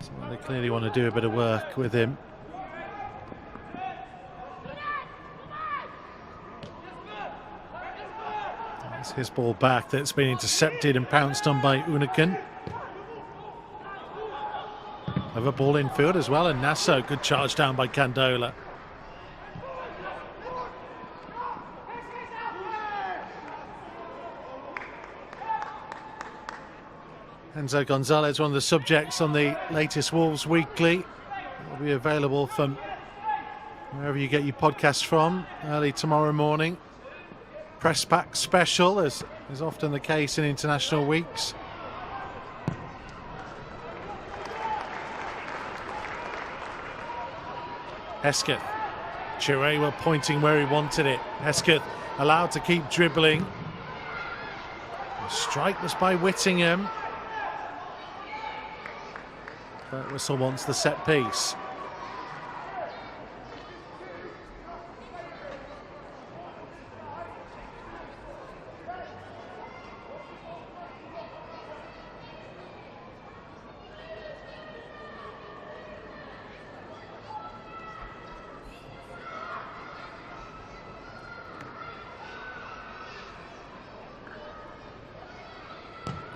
So they clearly want to do a bit of work with him. It's his ball back that's been intercepted and pounced on by Uneken. Have a ball infield as well, and Nasso, good charge down by Candola. Enso Gonzalez, one of the subjects on the latest Wolves Weekly. Will be available from wherever you get your podcasts from, early tomorrow morning. Press pack special, as is often the case in international weeks. Hesketh. Chirewa pointing where he wanted it. Hesketh allowed to keep dribbling. The strike was by Whittingham. But Whistle wants the set piece.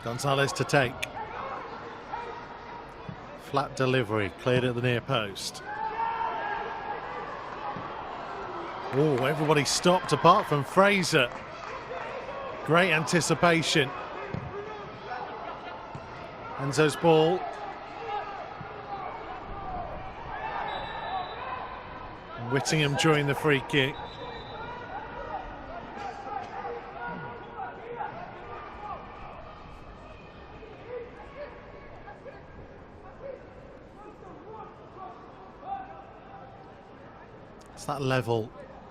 Gonzalez to take. Flat delivery, cleared at the near post. Oh, everybody stopped apart from Fraser. Great anticipation. Enso's ball. Whittingham during the free kick. That level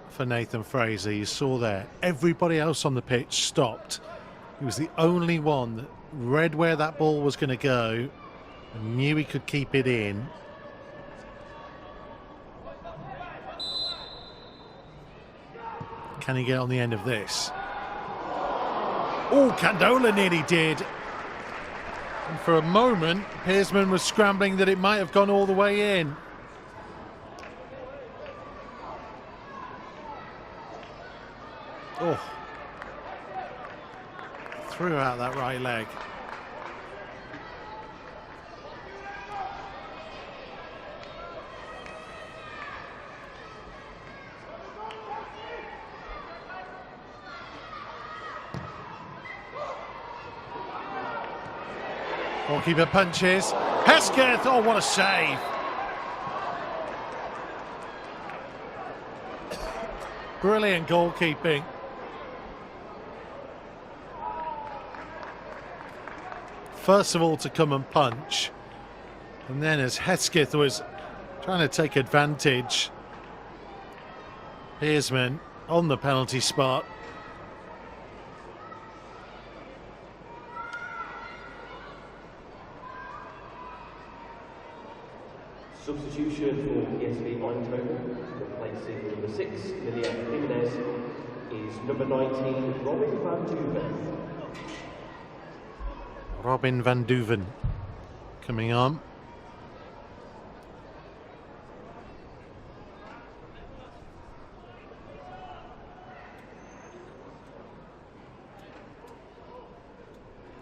for Nathan Fraser, you saw there. Everybody else on the pitch stopped. He was the only one that read where that ball was going to go and knew he could keep it in. Can he get on the end of this? Oh, Candola nearly did. And for a moment, Pearsman was scrambling that it might have gone all the way in. Oh, threw out that right leg. Goalkeeper punches. Hesketh, oh, what a save. Brilliant goalkeeping. First of all to come and punch, and then as Hesketh was trying to take advantage, Pearsman on the penalty spot. Substitution for PSV Eindhoven, replacing number 6, Jimenez, is number 19, Robin van Duven. Robin van Duven coming on.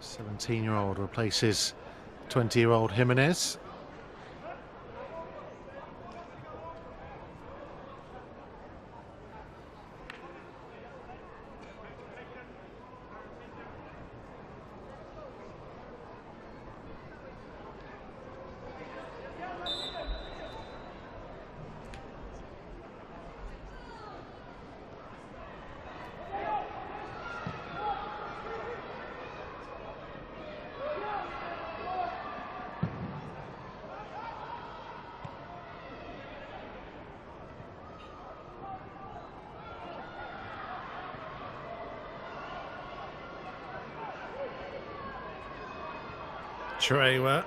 "17-year-old replaces 20-year-old Jimenez. Chirewa.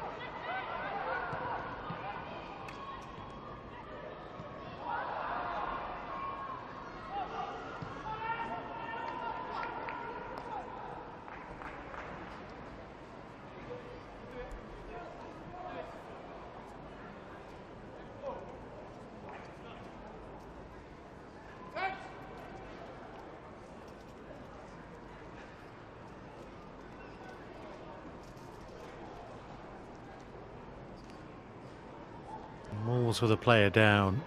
Moores with a player down,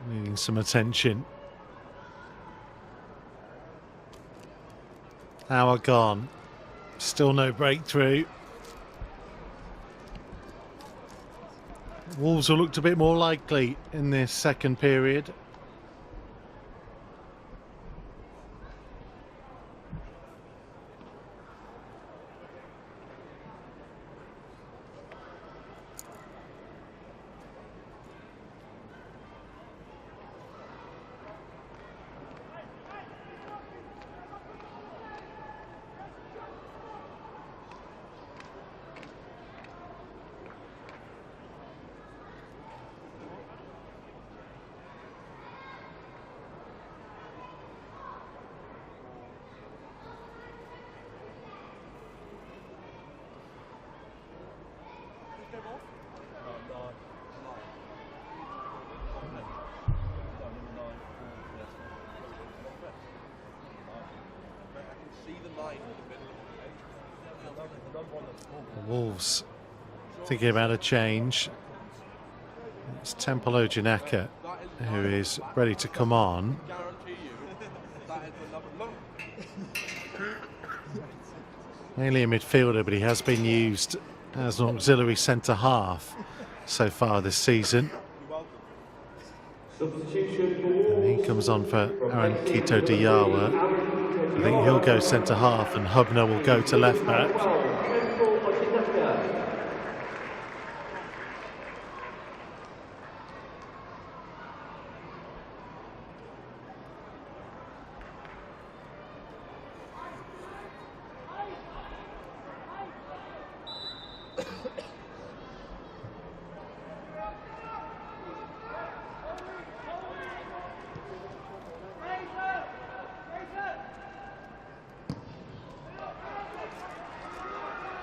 needing some attention. Hour gone, still no breakthrough. Wolves have looked a bit more likely in this second period. Wolves thinking about a change. It's Tempolo Janaka who is ready to come on. Mainly a midfielder, but he has been used as an auxiliary centre half so far this season. And he comes on for Aaron Quito Diawa. I think he'll go centre half and Hubner will go to left back.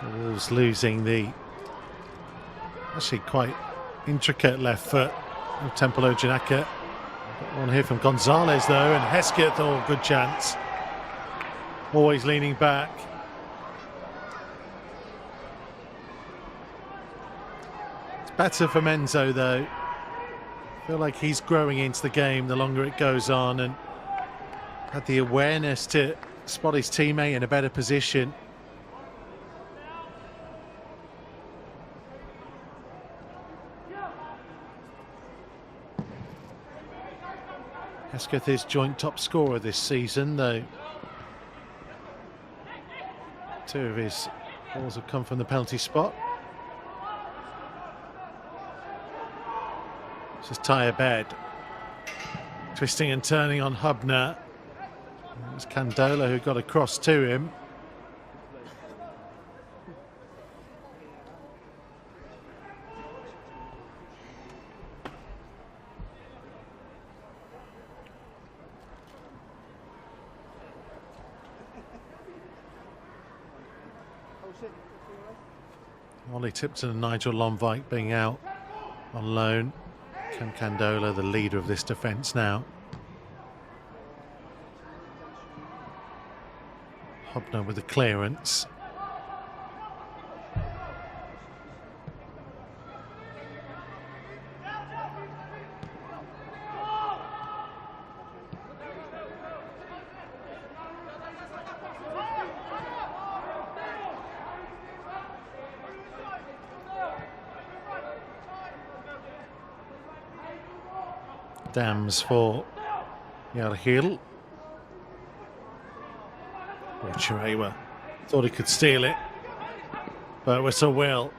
The Wolves losing the actually quite intricate left foot of Tempolo Janaka. Got one here from Gonzalez though, and Hesketh, oh, good chance. Always leaning back. It's better for Enso though. I feel like he's growing into the game the longer it goes on, and had the awareness to spot his teammate in a better position. Hesketh is joint top scorer this season, though. Two of his balls have come from the penalty spot. This is Tyre Bed. Twisting and turning on Hubner. It was Candola who got across to him. Ollie Tipton and Nigel Lonvike being out on loan. Cam Candola, the leader of this defence now. Hubner with the clearance. Dams for Yarhil. Oh, Chirewa thought he could steal it, but whistle will.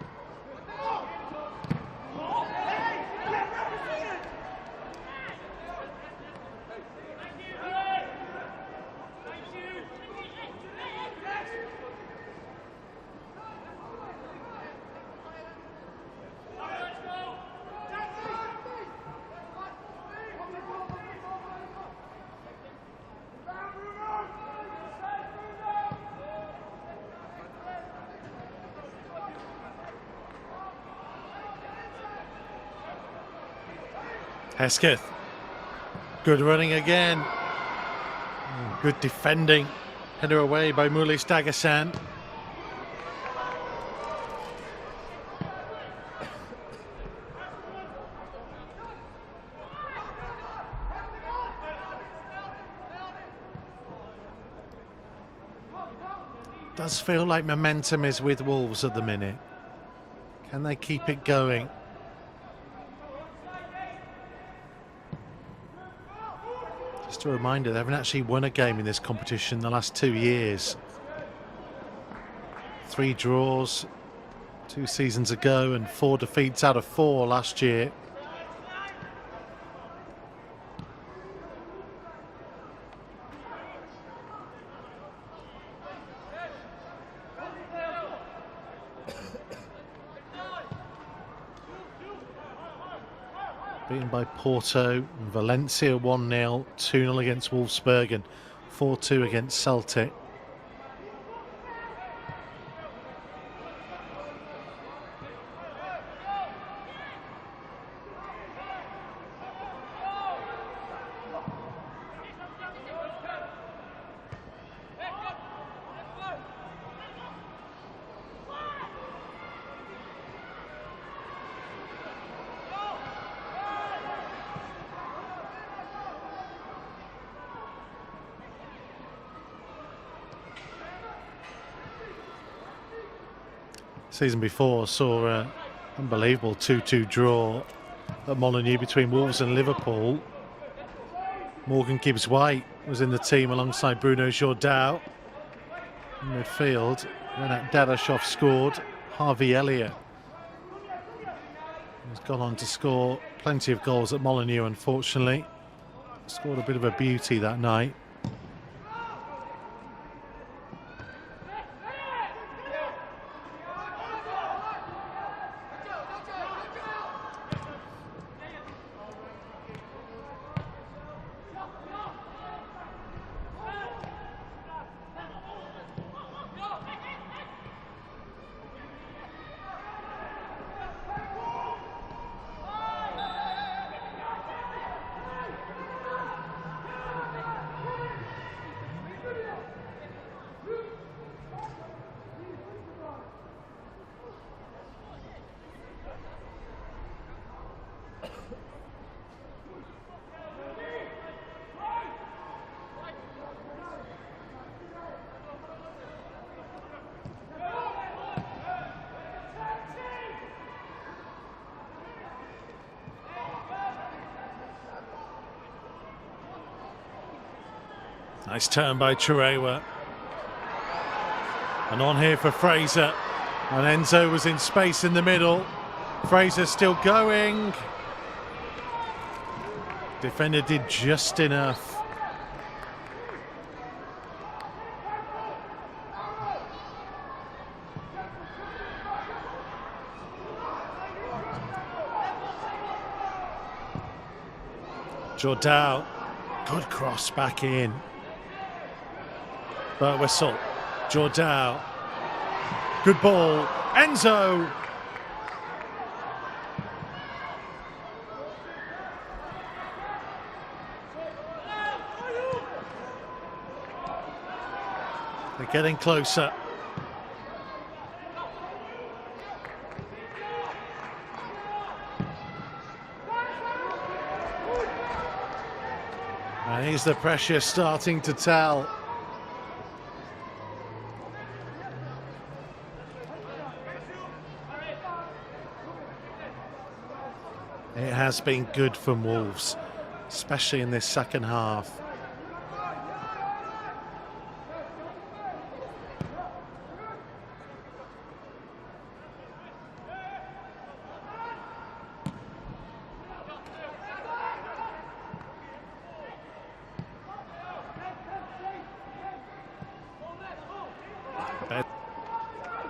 Hesketh, good running again. Good defending. Header away by Mulis Dagasan. Does feel like momentum is with Wolves at the minute. Can they keep it going? Just a reminder, they haven't actually won a game in this competition the last 2 years. 3 draws 2 seasons ago and 4 defeats out of 4 last year. Beaten by Porto and Valencia 1-0, 2-0 against Wolfsbergen, 4-2 against Celtic. Season before saw an unbelievable 2-2 draw at Molineux between Wolves and Liverpool. Morgan Gibbs-White was in the team alongside Bruno Jourdau. In midfield, Renat Dadashov scored. Harvey Elliott has gone on to score plenty of goals at Molineux, unfortunately. Scored a bit of a beauty that night. Nice turn by Churewa. And on here for Fraser. And Enso was in space in the middle. Fraser still going. Defender did just enough. Jourdau, good cross back in. But whistle. Jourdau. Good ball. Enso. They're getting closer. And here's the pressure starting to tell. It has been good from Wolves, especially in this second half.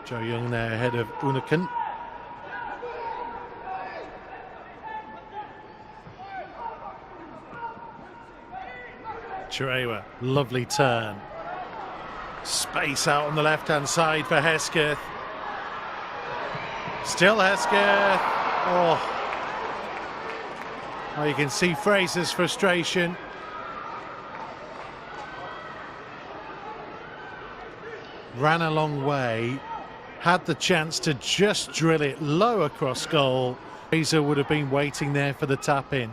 Joe Young there ahead of Uneken. Churewa, lovely turn. Space out on the left-hand side for Hesketh. Still Hesketh. Oh, you can see Fraser's frustration. Ran a long way. Had the chance to just drill it low across goal. Fraser would have been waiting there for the tap in.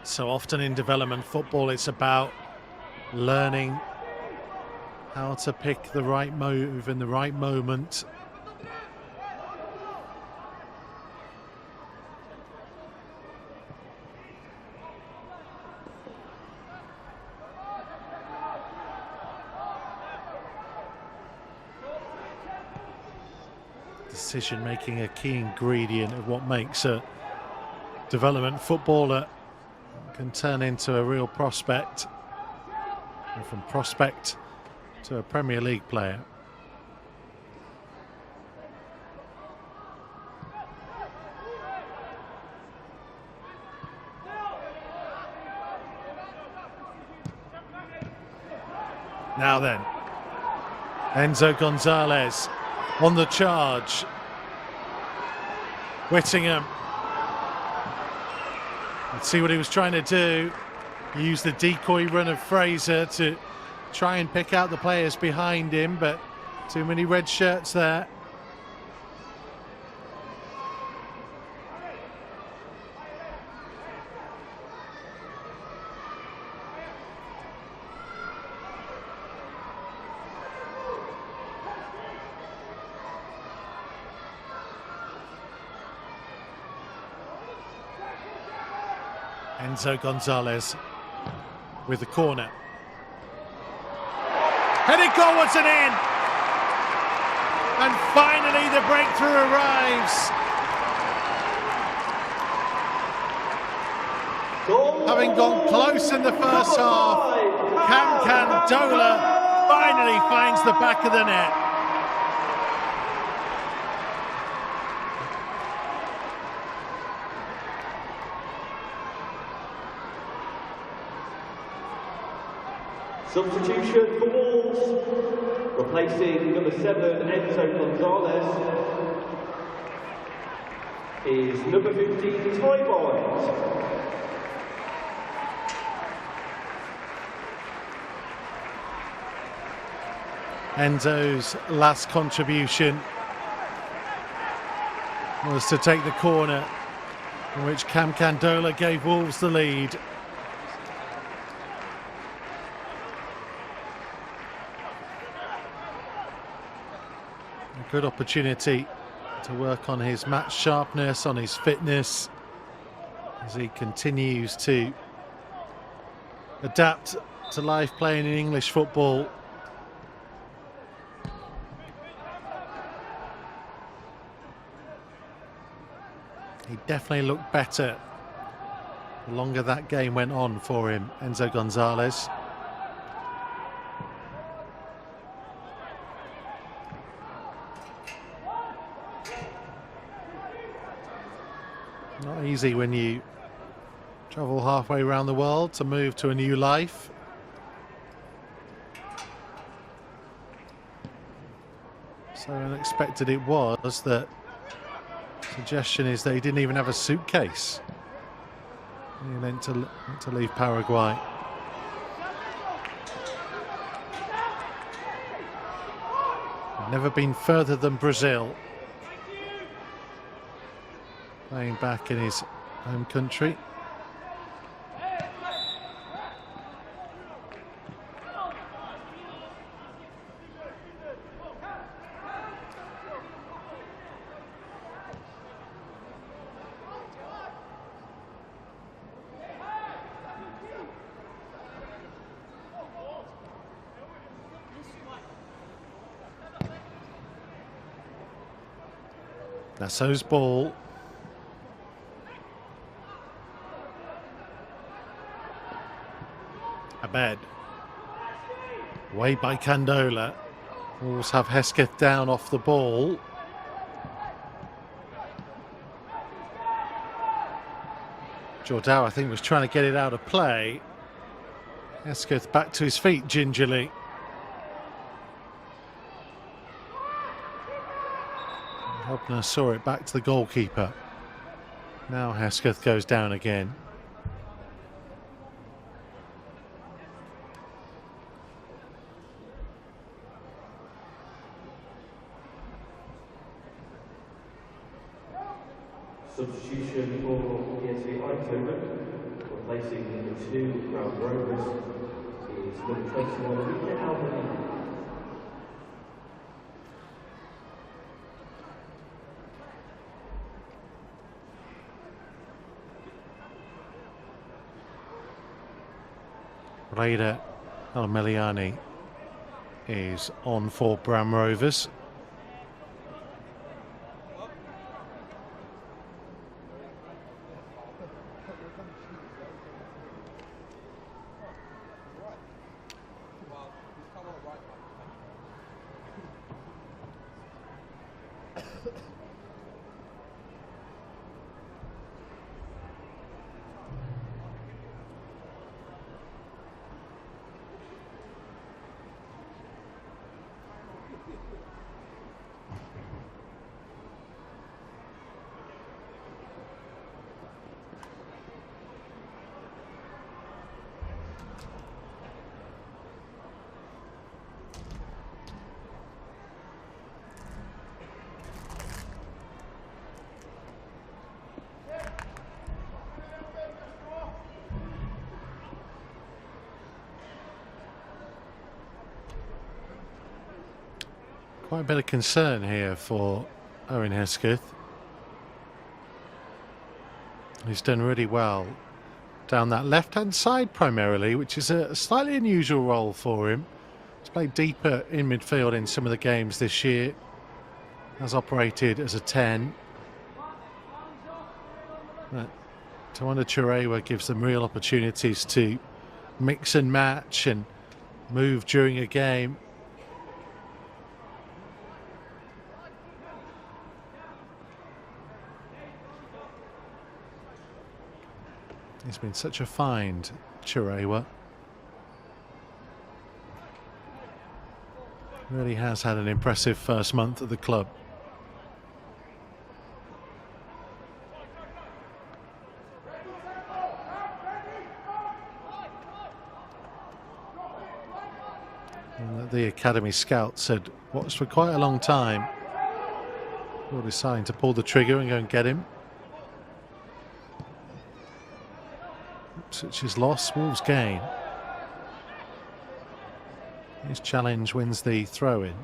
So often in development football, it's about learning how to pick the right move in the right moment. Decision making a key ingredient of what makes a development footballer can turn into a real prospect, and from prospect to a Premier League player. Now then, Enso Gonzalez on the charge. Whittingham. Let's see what he was trying to do. He used the decoy run of Fraser to try and pick out the players behind him, but too many red shirts there. Enso Gonzalez with the corner. Headed goalwards and in! And finally the breakthrough arrives. Having gone close in the first half, Candola finally finds the back of the net. Substitution for Wolves, replacing number 7 Enso Gonzalez, is number 15 Ty Barnett. Enzo's last contribution was to take the corner, in which Candola gave Wolves the lead. A good opportunity to work on his match sharpness, on his fitness, as he continues to adapt to life playing in English football. He definitely looked better the longer that game went on for him, Enso Gonzalez. Not easy when you travel halfway around the world to move to a new life. So unexpected it was that suggestion is that he didn't even have a suitcase. He meant to leave Paraguay. Never been further than Brazil. Playing back in his home country. Nasso's ball. Abed. Away by Candola. Wolves have Hesketh down off the ball. Jordao, I think, was trying to get it out of play. Hesketh back to his feet gingerly. Hobner saw it back to the goalkeeper. Now Hesketh goes down again. Substitution for PSV Eindhoven, Replacing number 2, Brown Rovers, is number 21, Eindhoven. Raider Alameliani is on for Bram Rovers. Quite a bit of concern here for Owen Hesketh. He's done really well down that left-hand side primarily, which is a slightly unusual role for him. He's played deeper in midfield in some of the games this year. Has operated as a 10. Tawanda Chirewa gives them real opportunities to mix and match and move during a game. He's been such a find, Chirewa. Really has had an impressive first month at the club. And the academy scouts had watched for quite a long time. We're deciding to pull the trigger and go and get him. Such as loss, Wolves gain. His challenge wins the throw-in.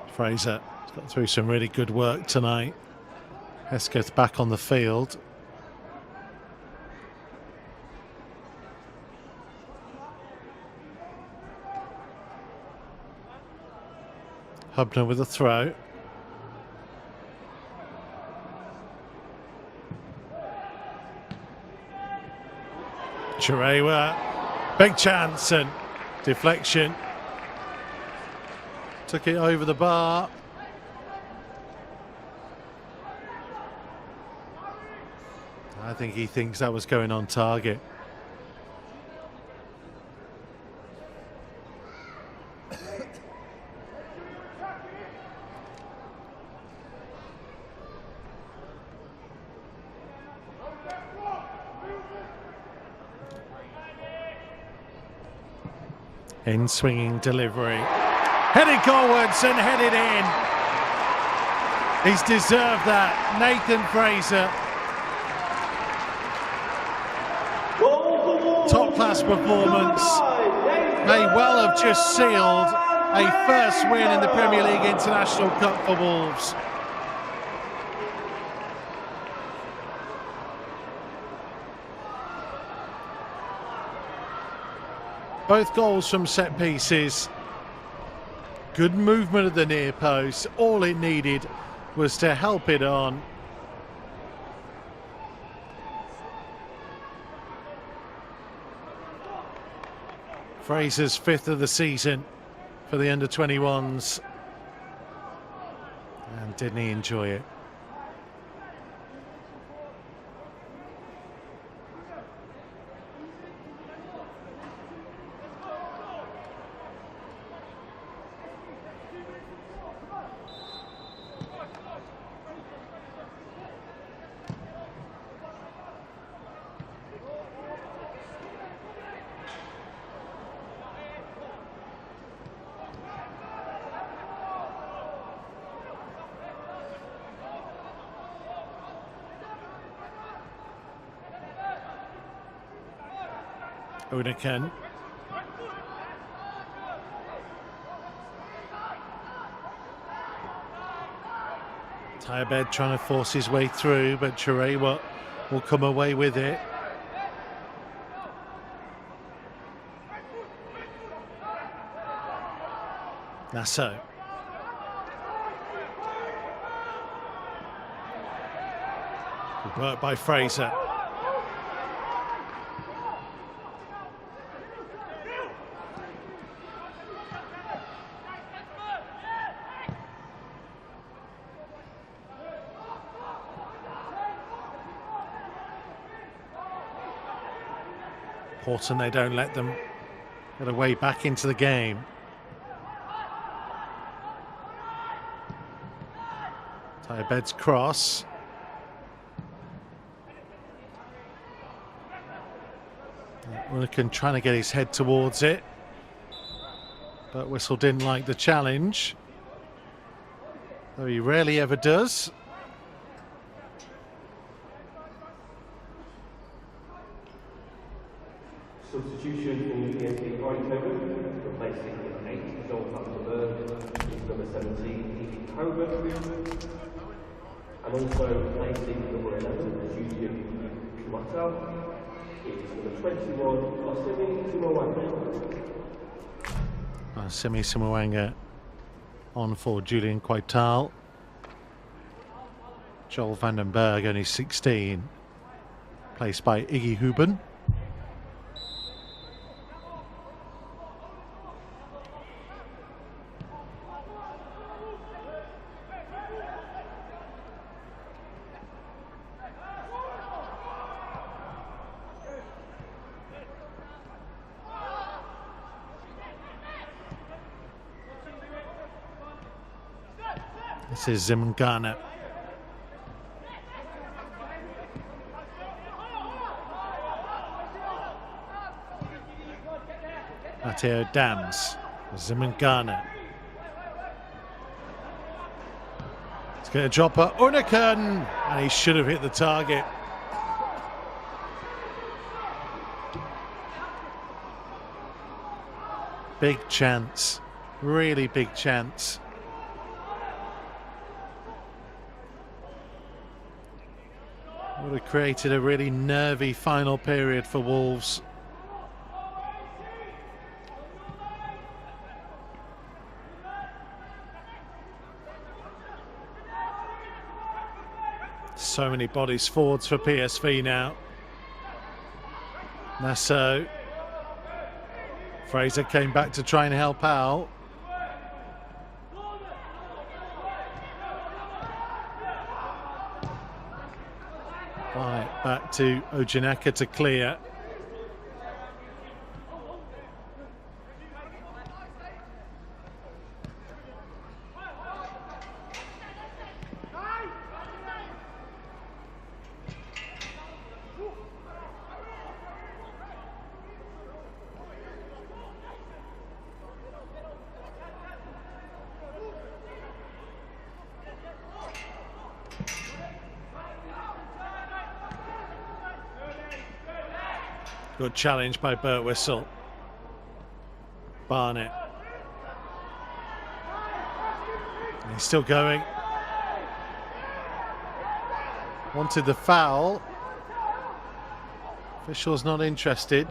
Fraser has got through some really good work tonight. Hesketh back on the field. Hubner with a throw. Chirewa, big chance and deflection. Took it over the bar. I think he thinks that was going on target. In swinging delivery. Headed goalwards and headed in. He's deserved that. Nathan Fraser. Top class performance. May well have just sealed a first win in the Premier League International Cup for Wolves. Both goals from set pieces. Good movement at the near post. All it needed was to help it on. Fraser's 5th of the season for the under-21s. And didn't he enjoy it? Unaken. Tayebed trying to force his way through, but Chirewa will come away with it. Nasso. Good work by Fraser. Important they don't let them get away back into the game. Tayebed's cross. Unaken trying to get his head towards it, but Whistle didn't like the challenge, though he rarely ever does. Substitution in PSV Eindhoven, replacing number 8, Gonzalez, number 17, Eindhoven, and also replacing number 11, U21s, is number 21, Simi Simawanga on for Julian Quaital. Joel van den Berg, only 16, placed by Iggy Huben. This is Zimngana. Matteo Dams. Zimngana. He's going to drop a Unaken, and he should have hit the target. Big chance. Really big chance. Would have created a really nervy final period for Wolves. So many bodies forwards for PSV now. Nasso. Fraser came back to try and help out. Right, back to Ojinaka to clear. Good challenge by Burt Whistle. Barnett. And he's still going. Wanted the foul. Official's not interested.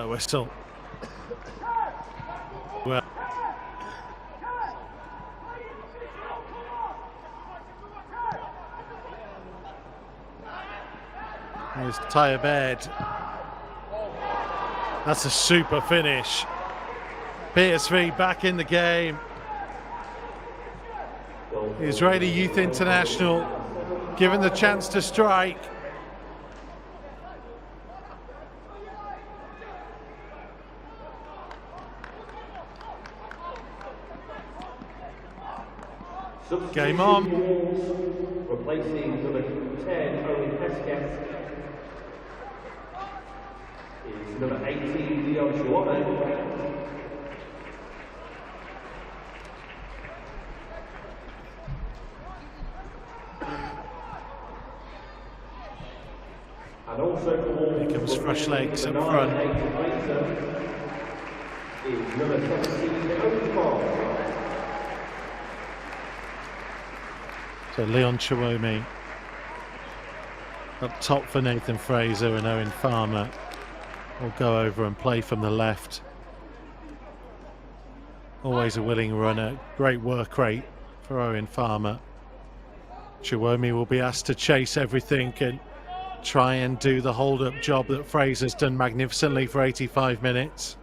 Whistle. Well, there's Tayebed. That's a super finish. PSV back in the game. The Israeli Youth International given the chance to strike. Game on. Replacing number 10, Owen Pesquet, is number 18, Leon Chouameni. And also here comes fresh legs up front. Is number 17, Owen. So Leon Chouameni up top for Nathan Fraser, and Owen Farmer will go over and play from the left. Always a willing runner, great work rate for Owen Farmer. Chouameni will be asked to chase everything and try and do the hold-up job that Fraser's done magnificently for 85 minutes.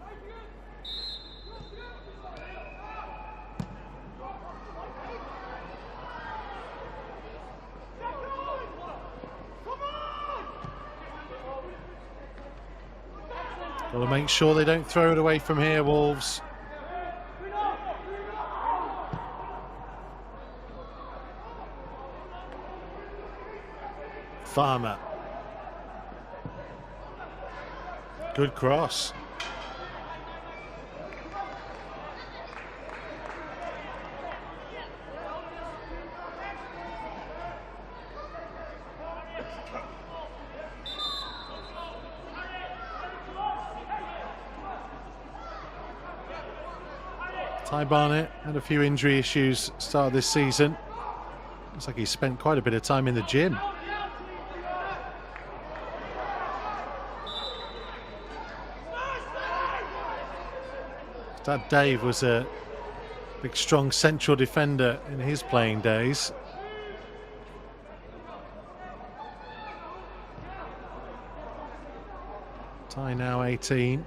Got to make sure they don't throw it away from here, Wolves. Farmer. Good cross. Ty Barnett had a few injury issues start of this season. Looks like he spent quite a bit of time in the gym. Dad Dave was a big strong central defender in his playing days. Ty now 18.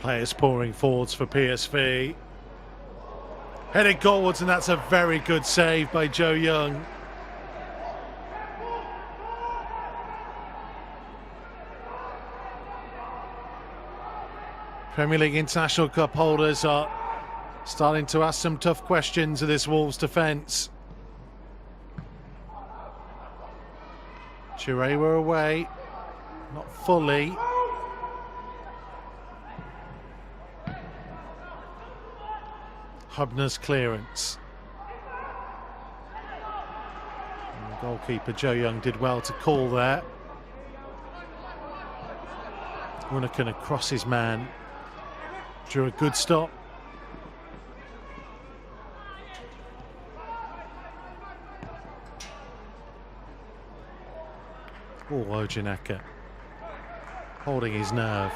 Players pouring forwards for PSV. Headed goalwards, and that's a very good save by Joe Young. Premier League International Cup holders are starting to ask some tough questions of this Wolves defence. Chiré were away, not fully. Hubner's clearance. And the goalkeeper Joe Young did well to call there. Runeken across his man. Drew a good stop. Oh, Ojinaka holding his nerve.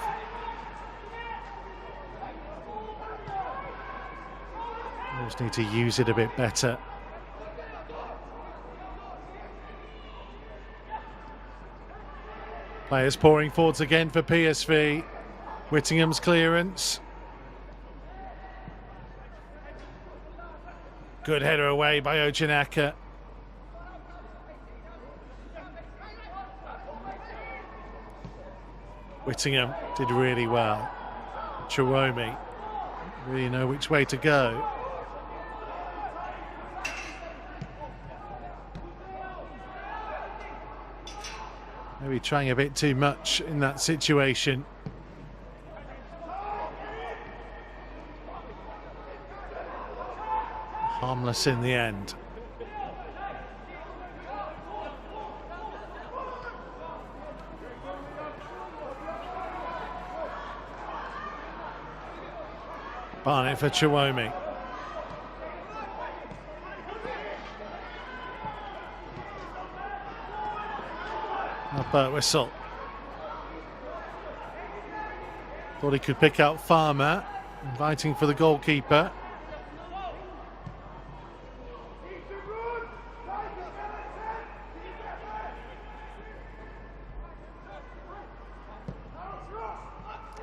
Just need to use it a bit better. Players pouring forwards again for PSV. Whittingham's clearance. Good header away by Ojinaka. Whittingham did really well. Chouameni really know which way to go. Maybe trying a bit too much in that situation. Harmless in the end. Barnett for Chouameni. Whistle. Thought he could pick out Farmer, inviting for the goalkeeper.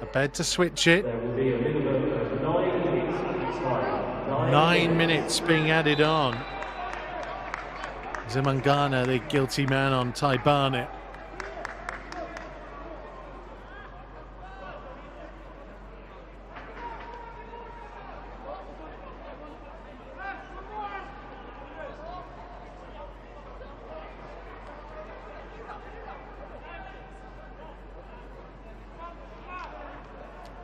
A bed to switch it. There will be a minimum of 9 minutes at the time. 9 minutes being added on. Zimangana, the guilty man on Ty Barnett.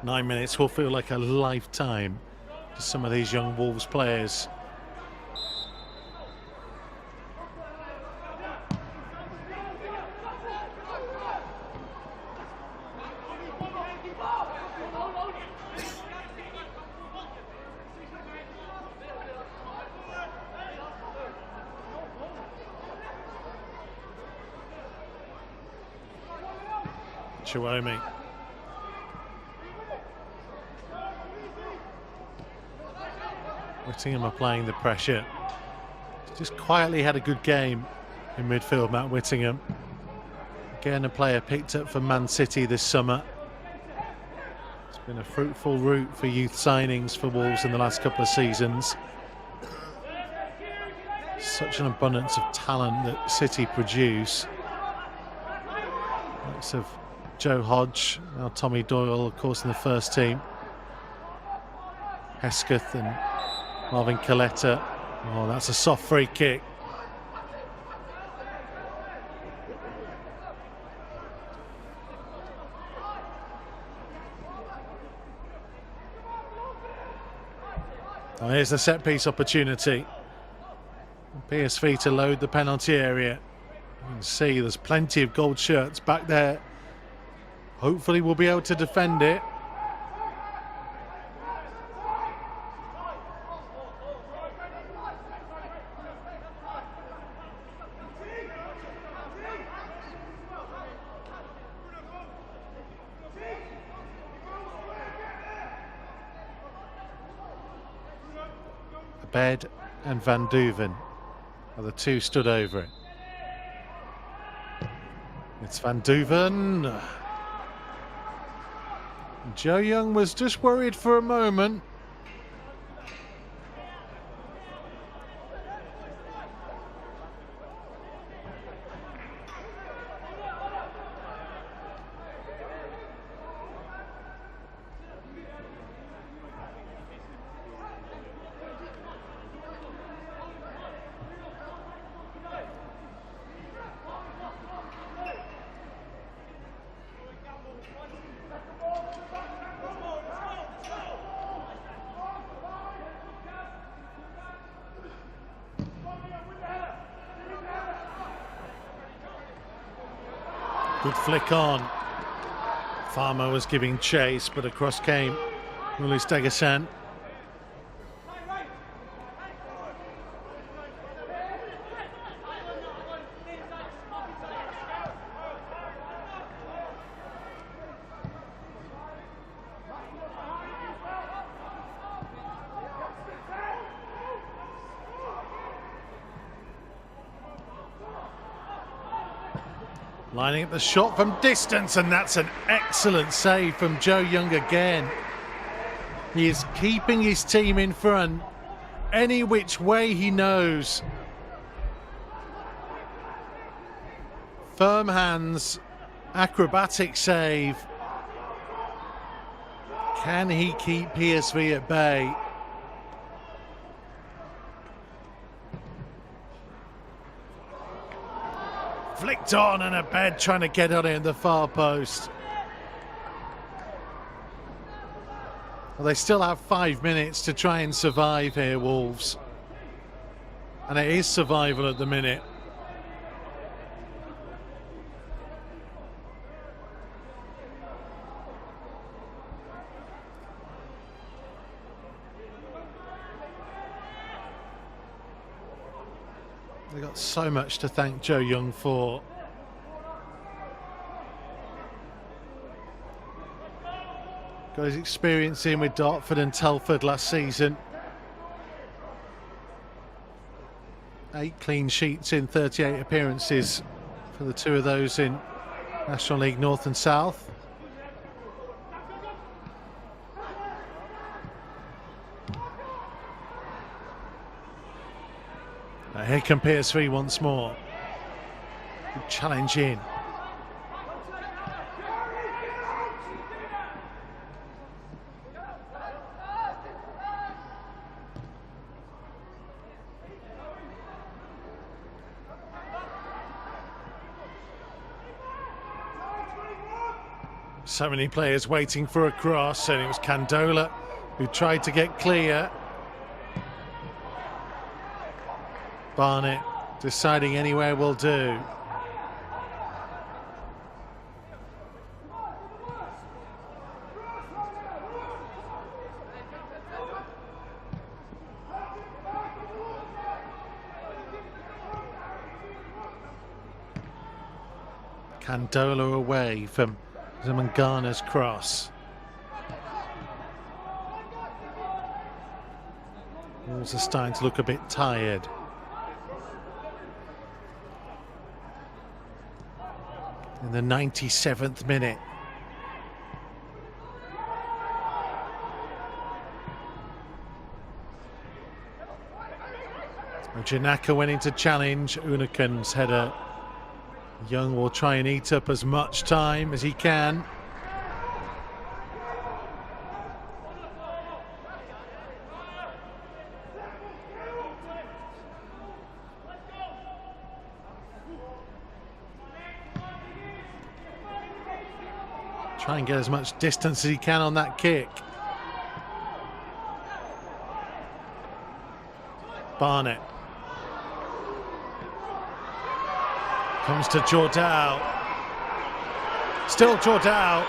Nine minutes will feel like a lifetime to some of these young Wolves players. Chiwomi. Whittingham are playing the pressure. Just quietly had a good game in midfield, Matt Whittingham. Again, a player picked up for Man City this summer. It's been a fruitful route for youth signings for Wolves in the last couple of seasons. Such an abundance of talent that City produce. Likes of Joe Hodge, now Tommy Doyle, of course, in the first team. Hesketh and Marvin Coletta. Oh, that's a soft free kick. Oh, here's the set piece opportunity. PSV to load the penalty area. You can see there's plenty of gold shirts back there. Hopefully we'll be able to defend it. Abed and Van Duven are the two stood over it. It's Van Duven. Joe Young was just worried for a moment. Good flick on. Farmer was giving chase, but across came Ulis Degasan. Lining up the shot from distance, and that's an excellent save from Joe Young again. He is keeping his team in front any which way he knows. Firm hands, acrobatic save. Can he keep PSV at bay? Flicked on, and Abed trying to get on it in the far post. Well, they still have 5 minutes to try and survive here, Wolves. And it is survival at the minute. They've got so much to thank Joe Young for. Got his experience in with Dartford and Telford last season. 8 clean sheets in 38 appearances for the two of those in National League North and South. Here come PSV once more. Good challenge in. So many players waiting for a cross, and it was Candola who tried to get clear. Barnett deciding anywhere will do. Candola away from Zamangana's cross. Wolves are starting to look a bit tired. In the 97th minute. Janaka went into challenge. Unakan's header. Young will try and eat up as much time as he can. Try and get as much distance as he can on that kick. Barnett. Comes to Jordao. Still Jordao.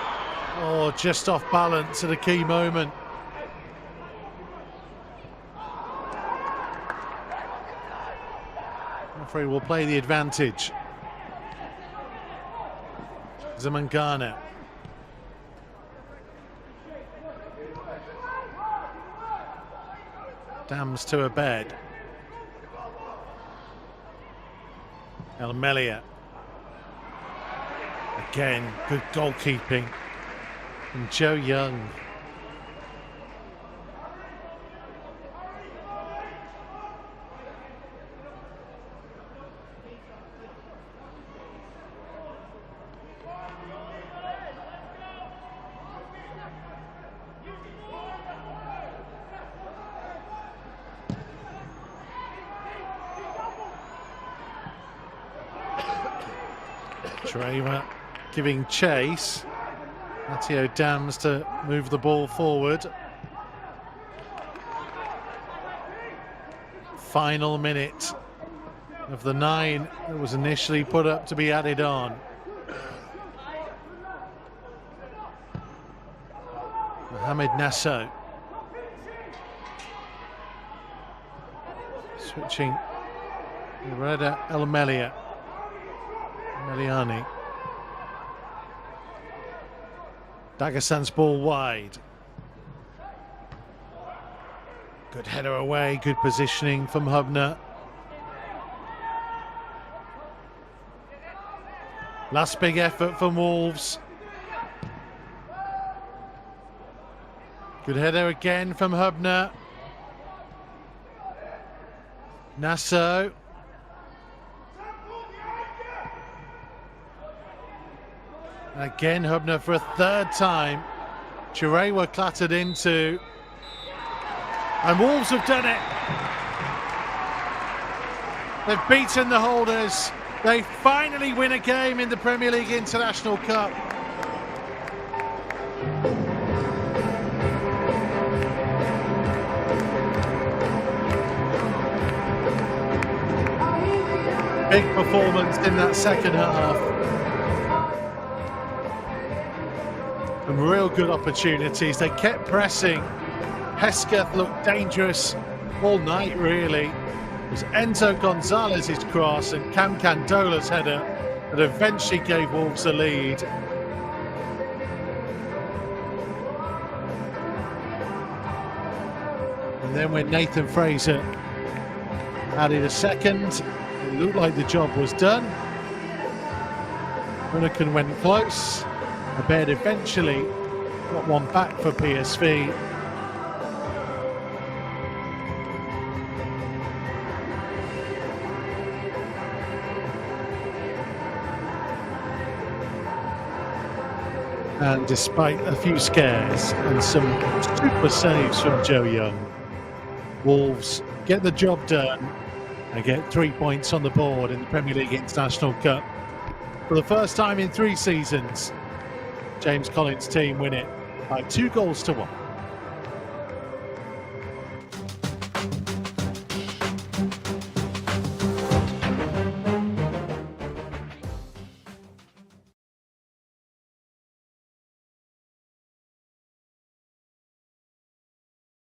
Oh, just off balance at a key moment. Referee will play the advantage. Zamangana. Dams to a bed. Elmelia. Again, good goalkeeping from Joe Young. Tramer giving chase. Matteo Dams to move the ball forward. Final minute of the 9 that was initially put up to be added on. Mohamed Nasso. Switching. Reda Elmelia. Meliani. Dagessan's ball wide. Good header away, good positioning from Hubner. Last big effort from Wolves. Good header again from Hubner. Nasso. Again, Hubner for a third time. Chiré were clattered into. And Wolves have done it. They've beaten the holders. They finally win a game in the Premier League International Cup. Big performance in that second half. Some real good opportunities. They kept pressing. Hesketh looked dangerous all night, really. It was Enso Gonzalez's cross and Cam Candola's header that eventually gave Wolves a lead. And then when Nathan Fraser added a second, it looked like the job was done. Unakan went close. Abed eventually got one back for PSV. And despite a few scares and some super saves from Joe Young, Wolves get the job done and get 3 points on the board in the Premier League International Cup. For the first time in 3 seasons, James Collins' team win it by 2 goals to 1.